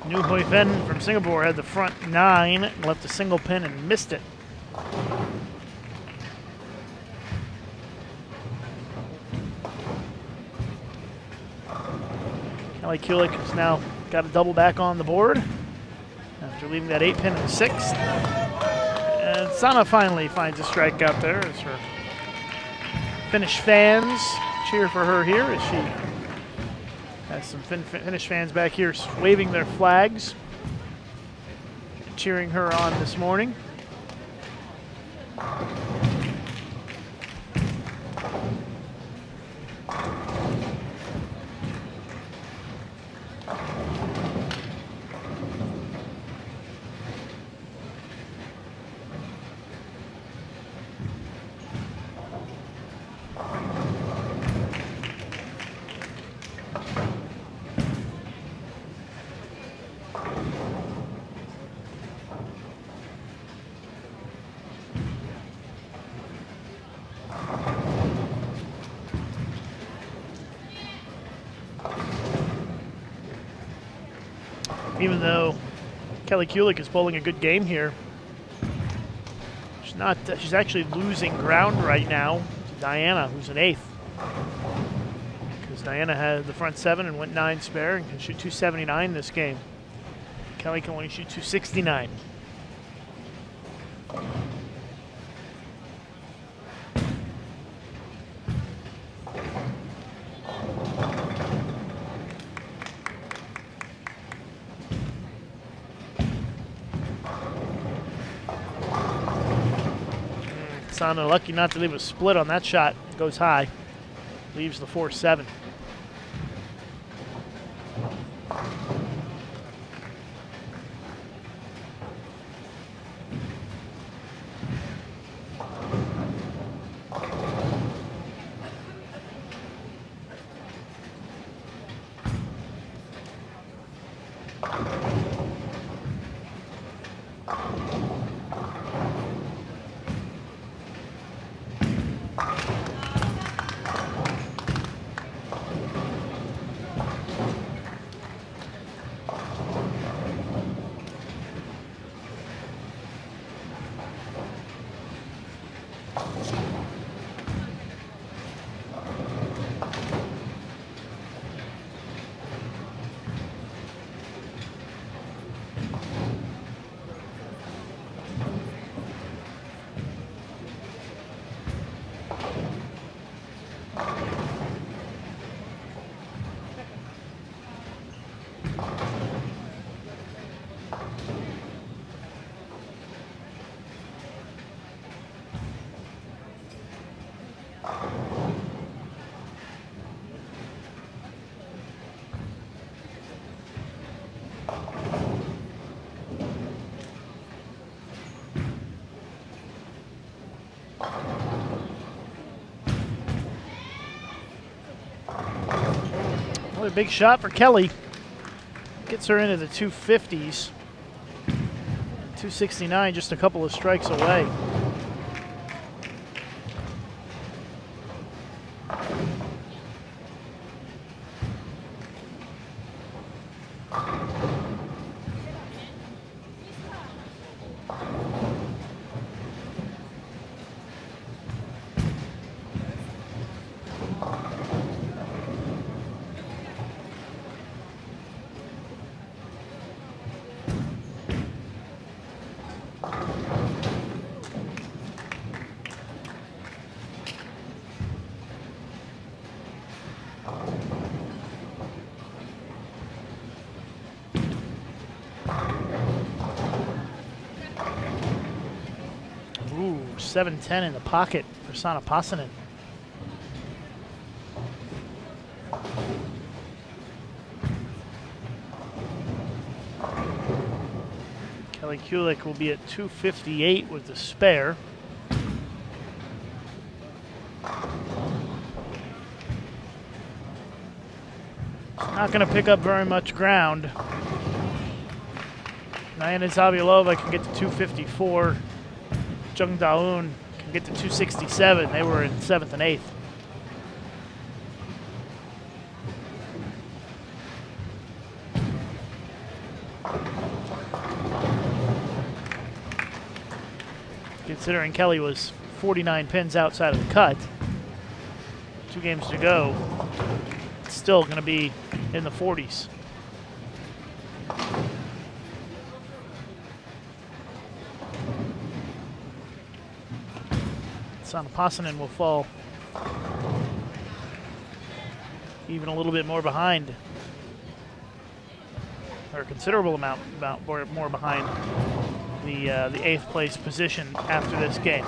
New Hoi Fen from Singapore had the front 9, left a single pin and missed it. Kelly Kulik has now got a double back on the board after leaving that 8 pin in the 6th. And Sana finally finds a strike out there as her Finnish fans cheer for her here as she has some Finnish fans back here waving their flags, cheering her on this morning. Even though Kelly Kulik is bowling a good game here, she's actually losing ground right now to Diana, who's an 8th. Because Diana had the front 7 and went 9 spare and can shoot 279 this game. Kelly can only shoot 269. Sana lucky not to leave a split on that shot. Goes high. Leaves the 4-7. Another big shot for Kelly. Gets her into the 250s. 269, just a couple of strikes away. Ooh, 7-10 in the pocket for Sana Pasanen. Kelly Kulik will be at 258 with the spare. Not going to pick up very much ground. Diana Zabialova can get to 254. Jung Da-un can get to 267. They were in 7th and 8th. Considering Kelly was 49 pins outside of the cut, 2 games to go, it's still going to be in the 40s. Sana Pasanen will fall even a little bit more behind, or a considerable amount more behind the 8th place position after this game.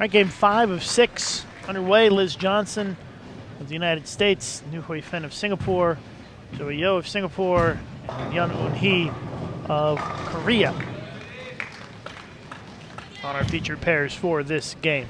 right, game 5 of 6 underway. Liz Johnson of the United States, Nu Hui Fen of Singapore, Zoe Yo of Singapore, and Yeon Eun Hee of Korea on our featured pairs for this game.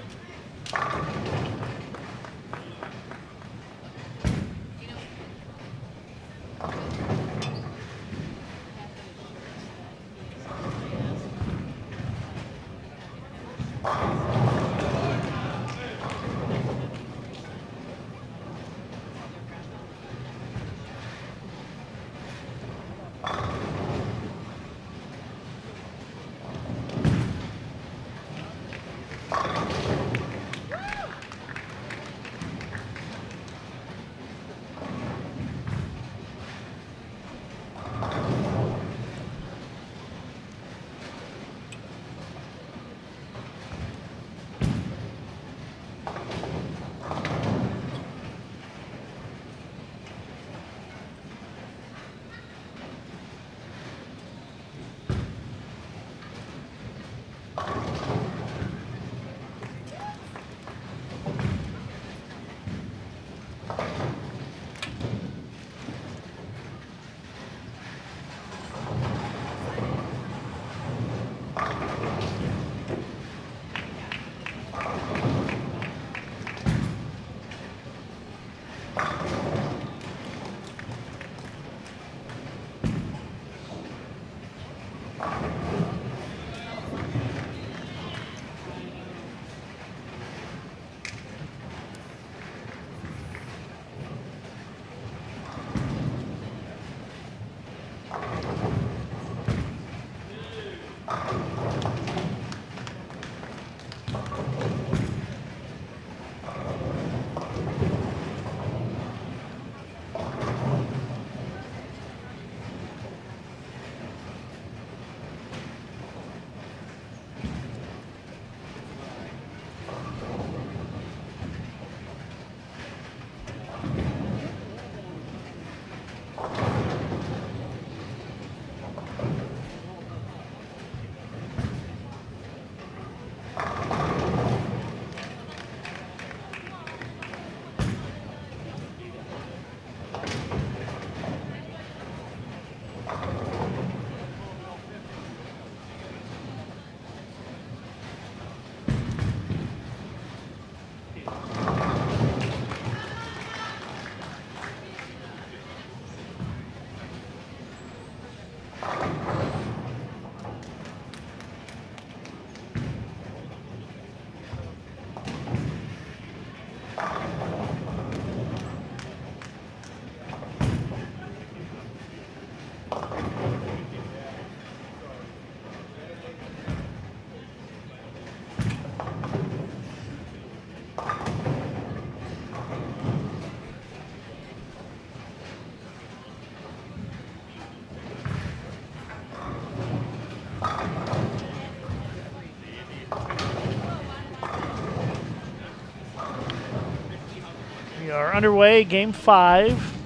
We are underway, game 5.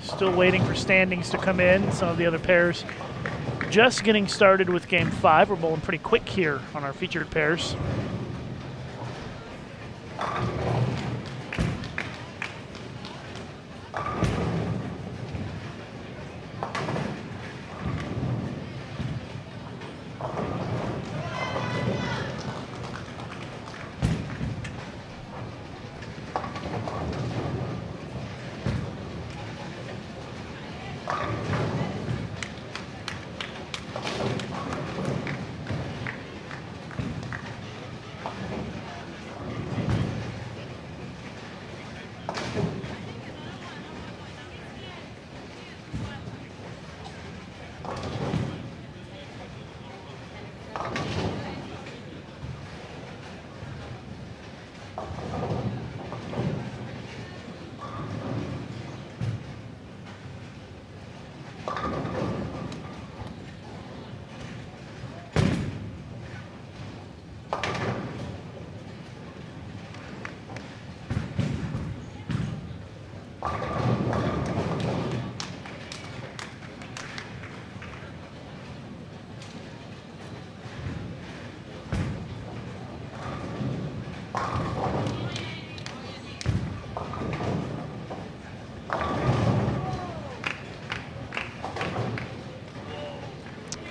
Still waiting for standings to come in. Some of the other pairs just getting started with game 5. We're bowling pretty quick here on our featured pairs.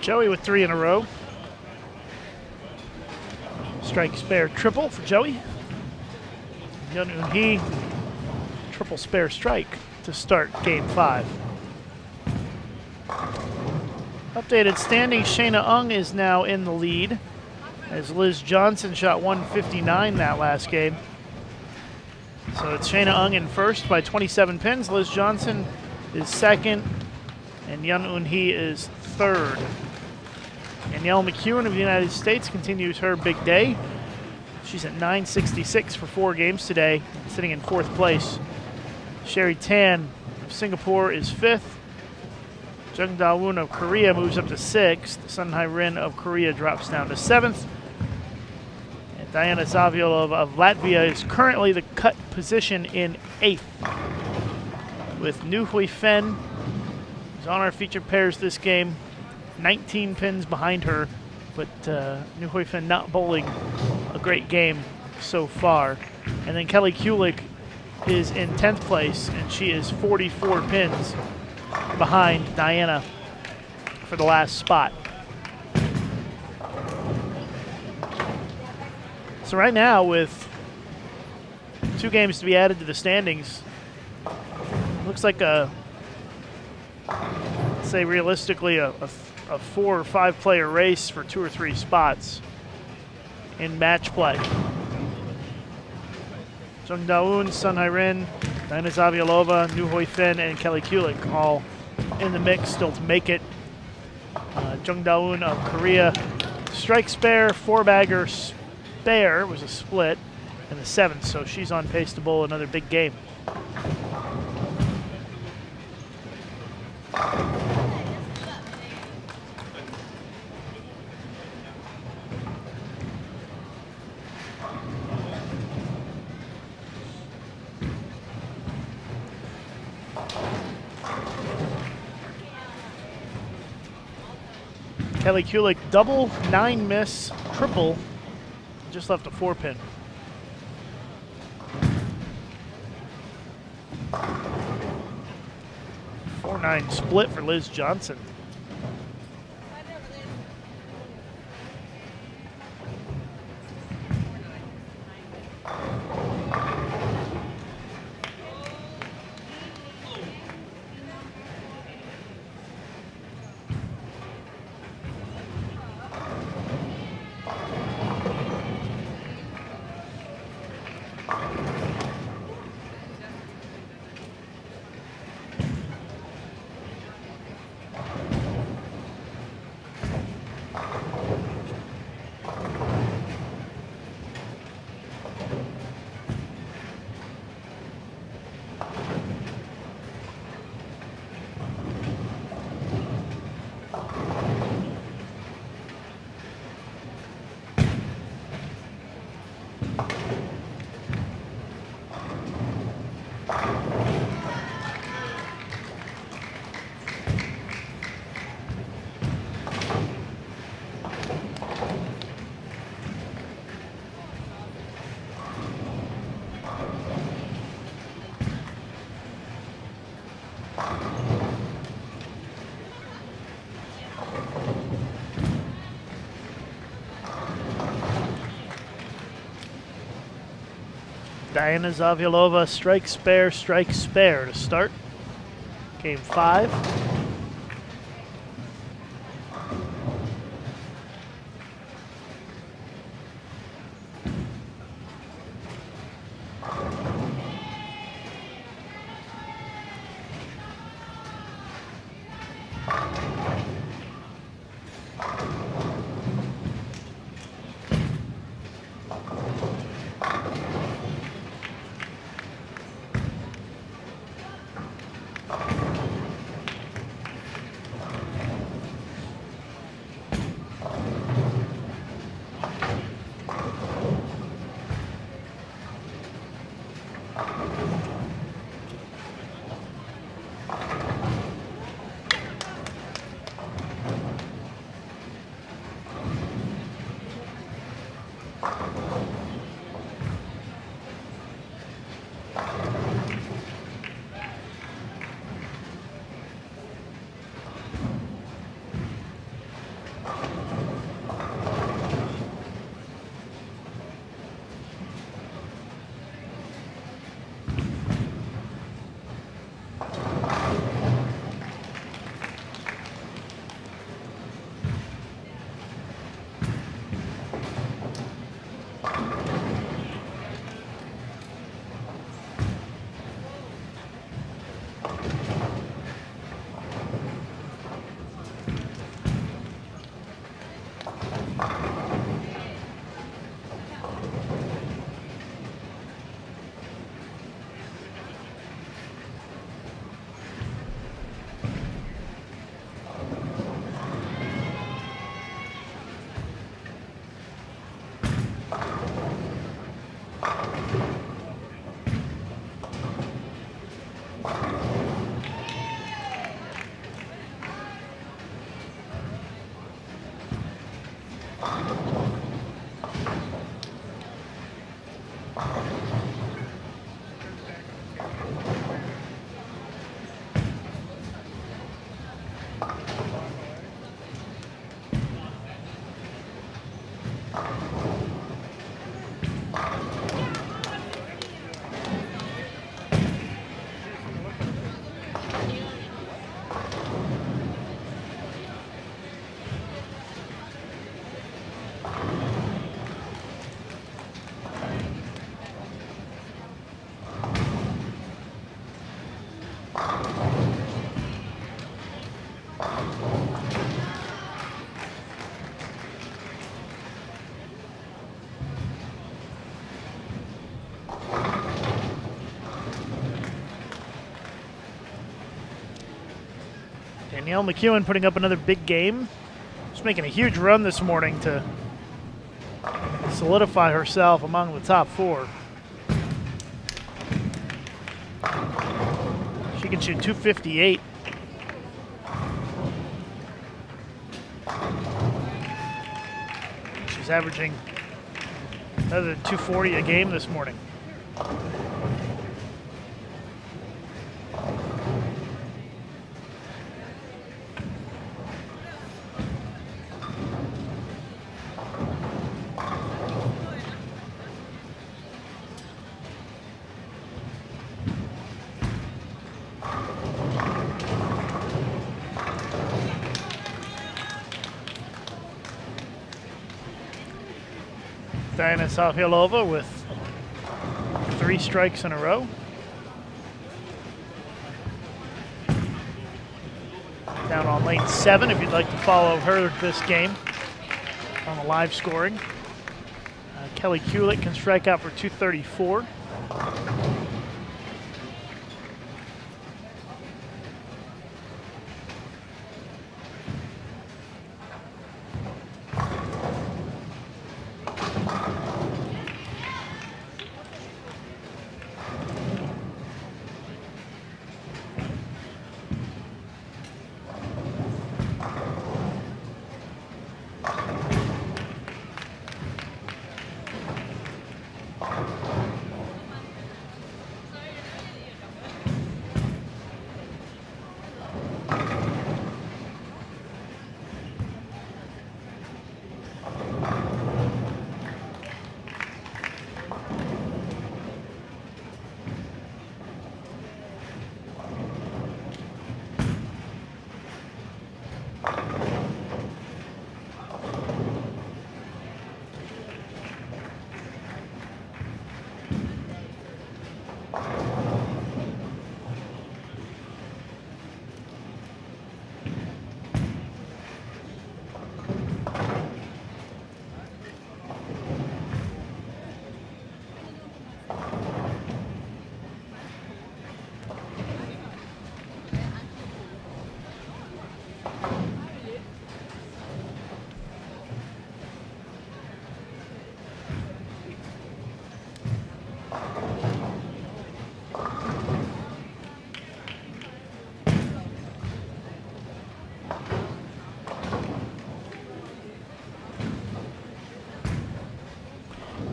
Joey with 3 in a row. Strike, spare, triple for Joey. Yun Un-hee, triple, spare, strike to start game 5. Updated standings, Shayna Ung is now in the lead as Liz Johnson shot 159 that last game. So it's Shayna Ung in first by 27 pins. Liz Johnson is second, and Yun Un-hee is third. Danielle McKeown of the United States continues her big day. She's at 966 for 4 games today, sitting in 4th place. Sherry Tan of Singapore is 5th. Jung Da-woon of Korea moves up to 6th. Sun Hai-rin of Korea drops down to 7th. And Diana Zaviolova of Latvia is currently the cut position in 8th. With Nu Hui Fen, who's on our featured pairs this game, 19 pins behind her, but Nu Hui Fen not bowling a great game so far. And then Kelly Kulik is in 10th place, and she is 44 pins behind Diana for the last spot. So right now, with 2 games to be added to the standings, looks like say realistically a 4 or 5 player race for 2 or 3 spots in match play. Jung Da-woon, Sun Hai-rin, Diana Zaviolova, Nu Hui Fen, and Kelly Kulik all in the mix still to make it. Jung Da-woon of Korea, strike, spare, 4-bagger, spare was a split in the 7th, so she's on pace to bowl another big game. Kelly Kulik, double, 9 miss, triple, just left a 4-pin. Four-9 split for Liz Johnson. Diana Zaviolova, strike, spare to start. Game 5. Danielle McKeown putting up another big game. She's making a huge run this morning to solidify herself among the top 4. She can shoot 258. She's averaging another 240 a game this morning. Diana Savhilova with 3 strikes in a row. Down on lane 7 if you'd like to follow her this game on the live scoring. Kelly Kulik can strike out for 234.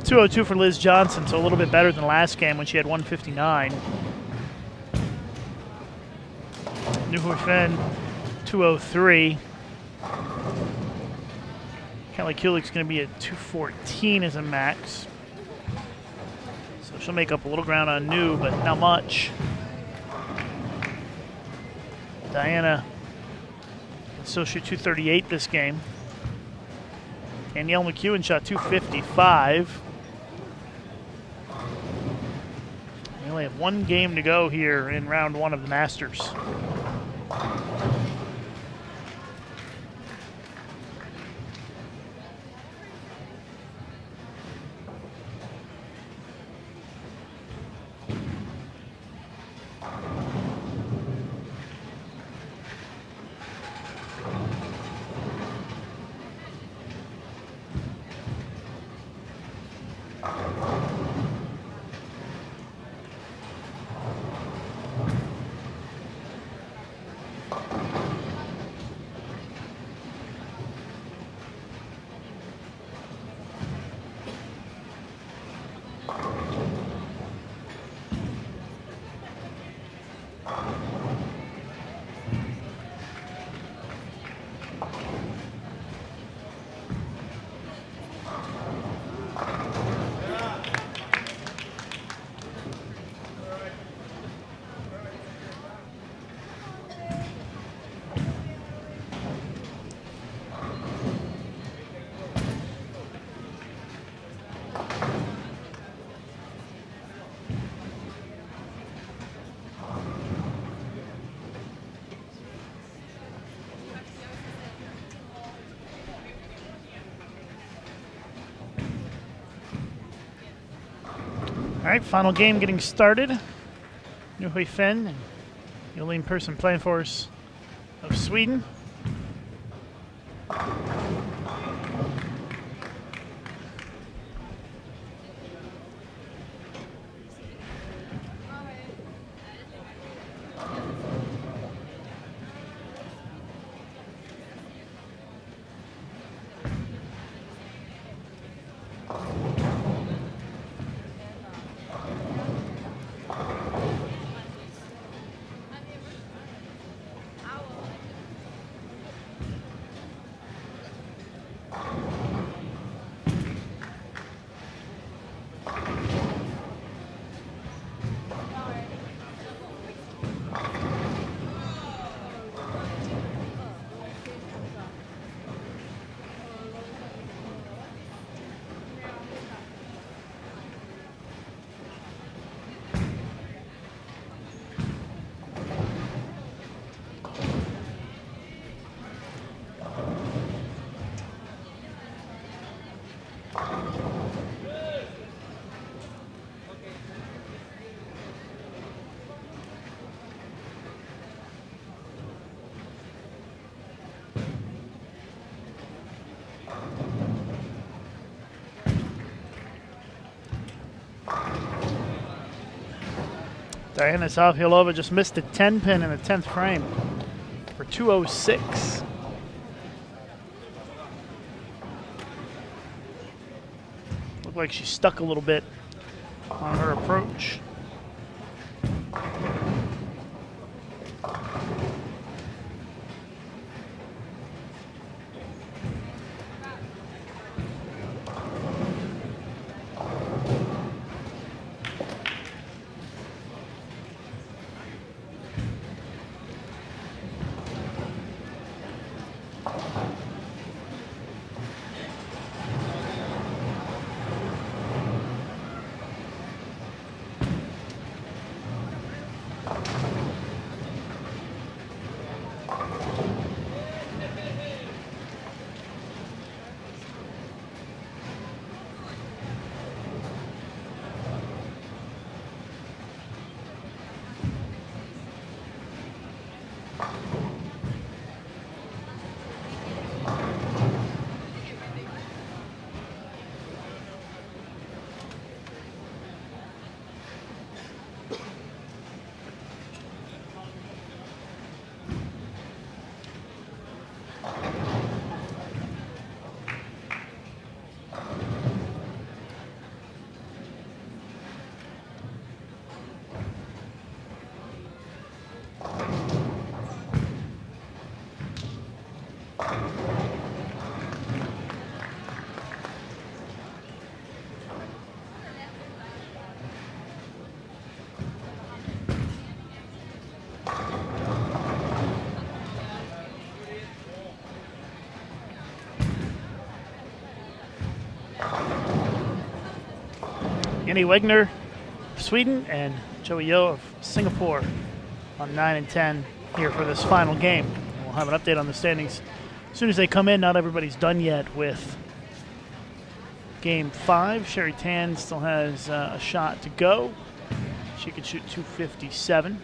.202 for Liz Johnson, so a little bit better than last game when she had 159. New Finn, 203. Kelly Kulik's going to be at 214 as a max. So she'll make up a little ground on New, but not much. Diana can still shoot 238 this game. Danielle McKeown shot 255. We only have 1 game to go here in round 1 of the Masters. All right, final game getting started. Nuhui Finn and Jolene Persson playing for us of Sweden. Diana Savhilova just missed a 10 pin in the 10th frame for 206. Looked like she stuck a little bit on her approach. Jenny Wegner of Sweden and Joey Yo of Singapore on 9 and 10 here for this final game. We'll have an update on the standings as soon as they come in. Not everybody's done yet with game 5. Sherry Tan still has a shot to go. She could shoot 257.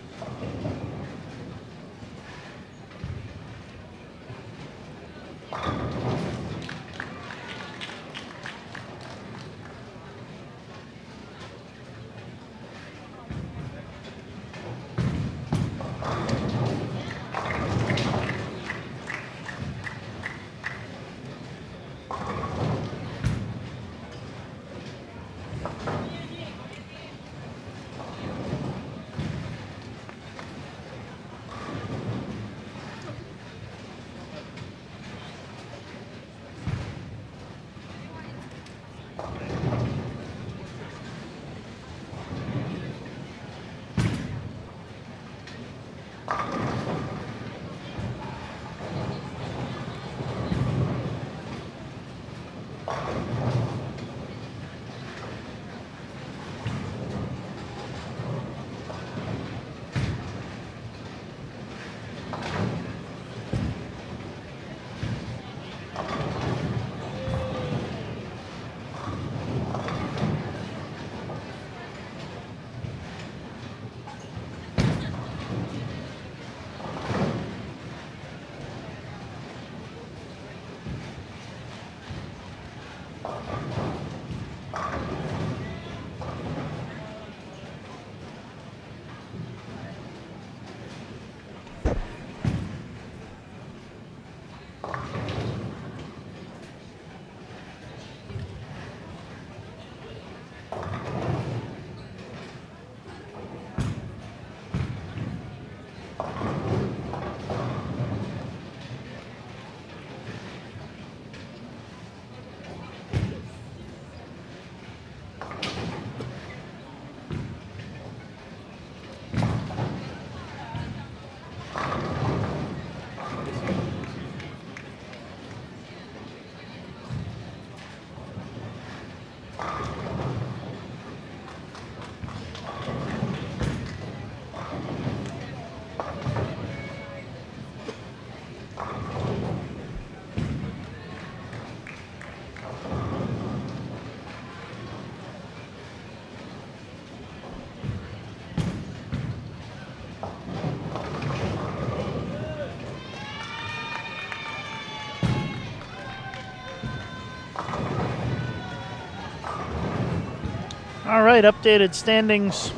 All right, updated standings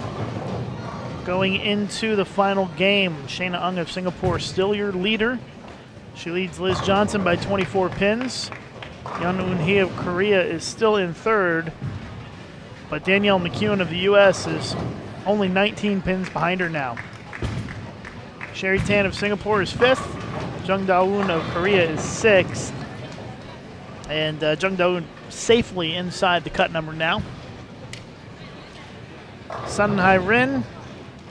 going into the final game. Shayna Ung of Singapore still your leader. She leads Liz Johnson by 24 pins. Yeon Eun Hee of Korea is still in third, but Danielle McKeown of the U.S. is only 19 pins behind her now. Sherry Tan of Singapore is fifth. Jung Da-eun of Korea is sixth. And Jung Da-eun safely inside the cut number now. Sun Hai-rin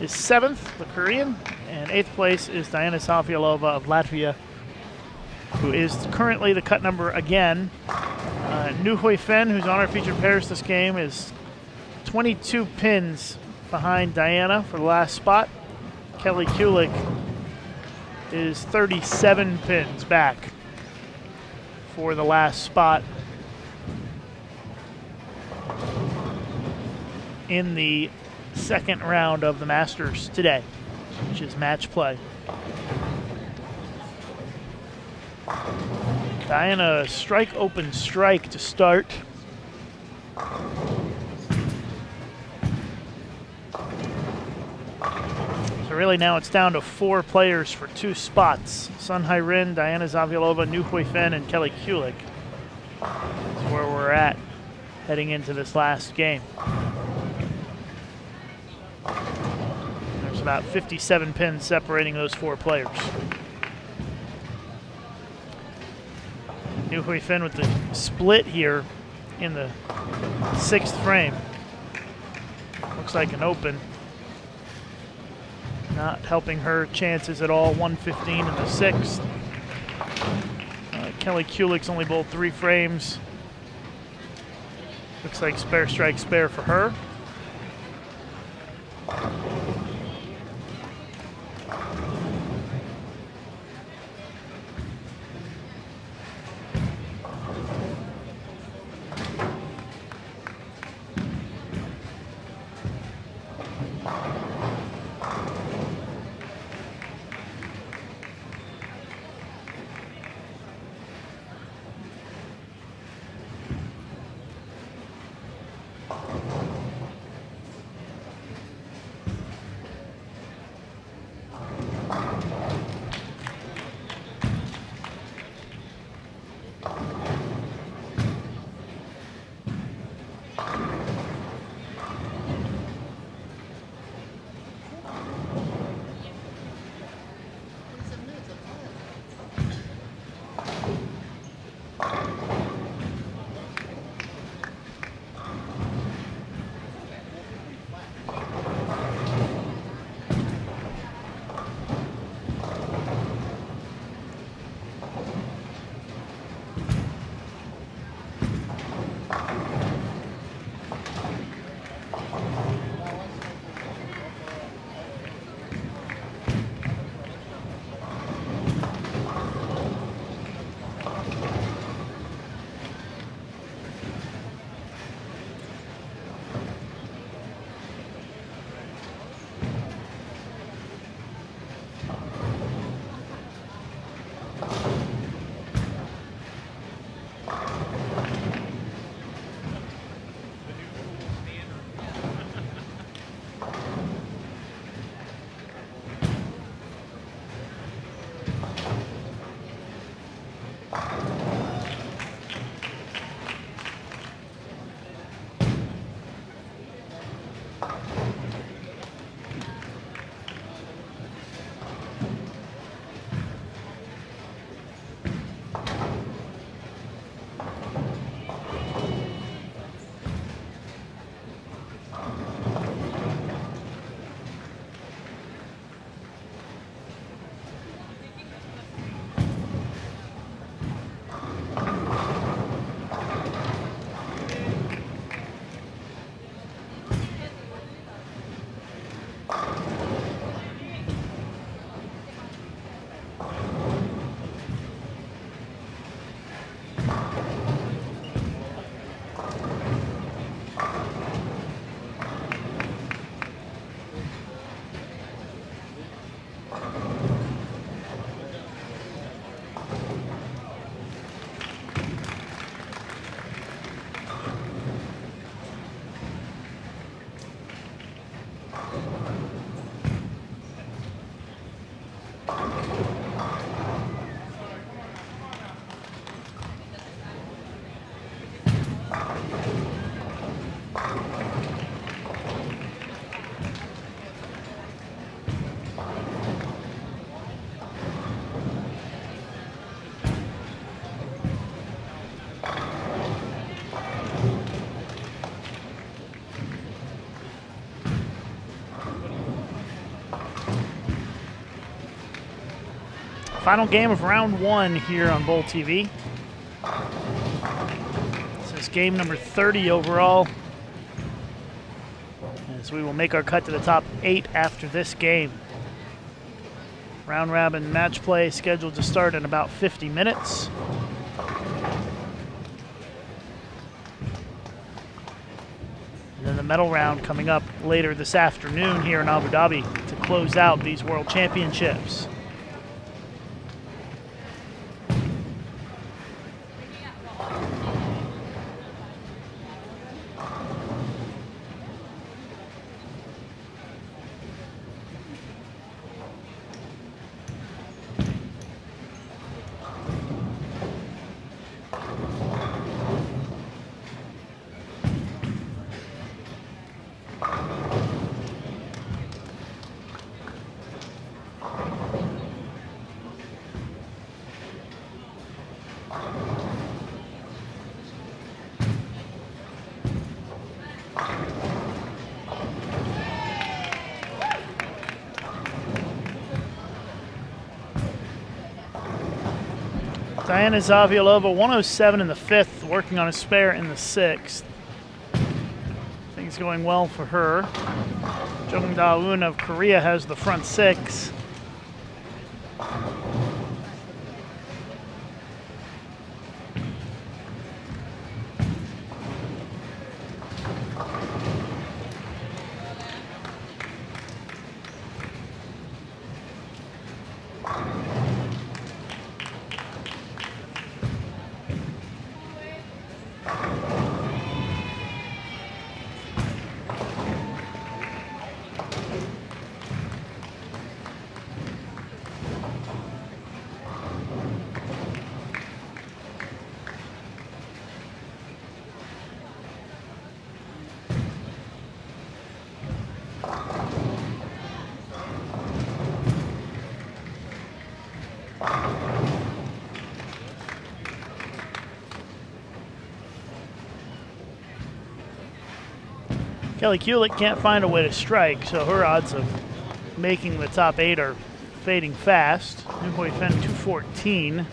is seventh, the Korean, and eighth place is Diana Safialova of Latvia, who is currently the cut number again. Nu Hui Fen, who's on our featured pairs this game, is 22 pins behind Diana for the last spot. Kelly Kulik is 37 pins back for the last spot in the second round of the Masters today, which is match play. Diana, strike, open, strike to start. So really now it's down to 4 players for 2 spots. Sun Hai-rin, Diana Zavialova, Nu Hui Fen, and Kelly Kulik. That's where we're at heading into this last game. There's about 57 pins separating those 4 players. Nu Hui Fen with the split here in the 6th frame. Looks like an open. Not helping her chances at all. 115 in the 6th. Kelly Kulik's only bowled 3 frames. Looks like spare strike spare for her. Final game of round 1 here on Bowl TV. This is game number 30 overall, as we will make our cut to the top 8 after this game. Round robin match play scheduled to start in about 50 minutes. And then the medal round coming up later this afternoon here in Abu Dhabi to close out these World Championships. Diana Zavialova, 107 in the 5th, working on a spare in the 6th. Things going well for her. Jung Da-eun of Korea has the front 6. Kelly Kulick can't find a way to strike, so her odds of making the top 8 are fading fast. New Hoi Fen 214.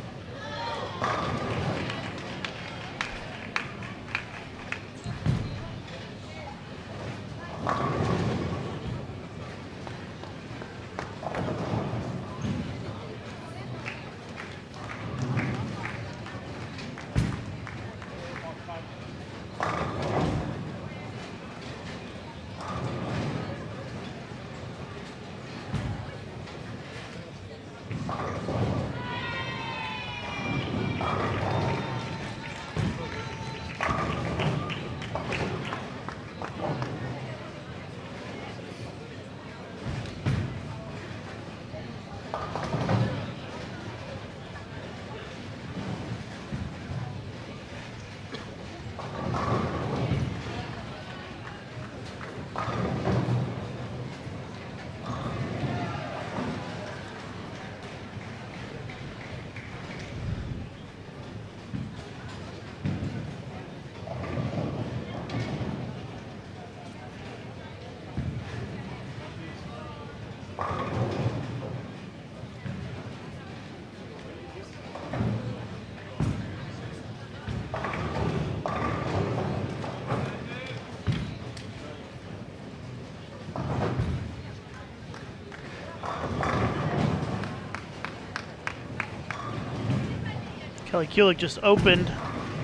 Kelly Kulick just opened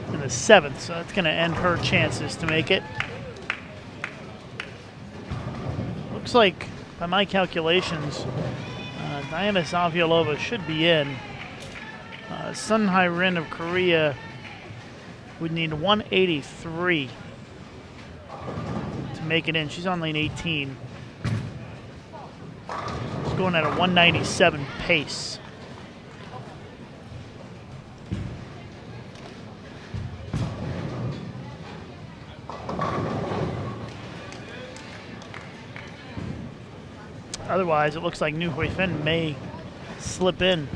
in the 7th, so that's going to end her chances to make it. Looks like, by my calculations, Diana Zavialova should be in. Sun Hai-rin of Korea would need 183 to make it in. She's on lane 18. She's going at a 197 pace. Otherwise, it looks like New Hoi Fen may slip in.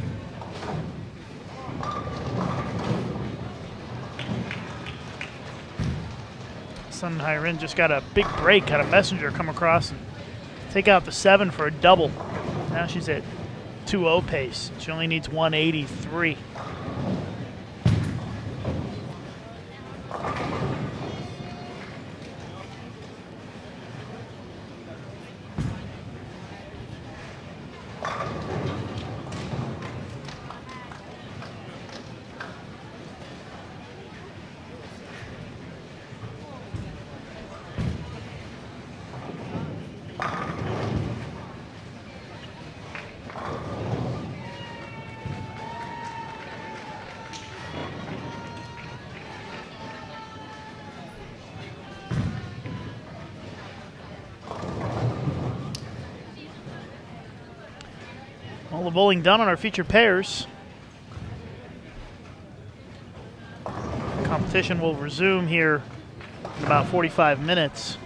Sun Hai-rin just got a big break, had a messenger come across and take out the 7 for a double. Now she's at 2-0 pace. She only needs 183. All the bowling done on our featured pairs. Competition will resume here in about 45 minutes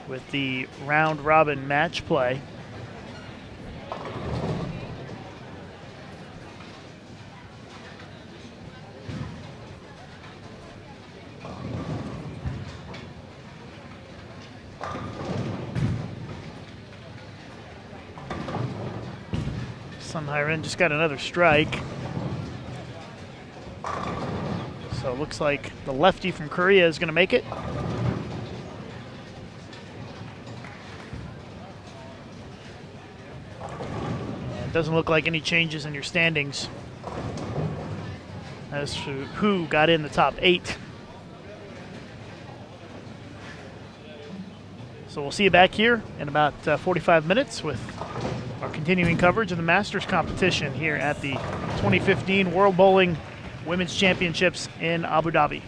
with the round robin match play. Sunhiren just got another strike. So it looks like the lefty from Korea is going to make it. And it doesn't look like any changes in your standings as to who got in the top 8. So we'll see you back here in about 45 minutes with our continuing coverage of the Masters competition here at the 2015 World Bowling Women's Championships in Abu Dhabi.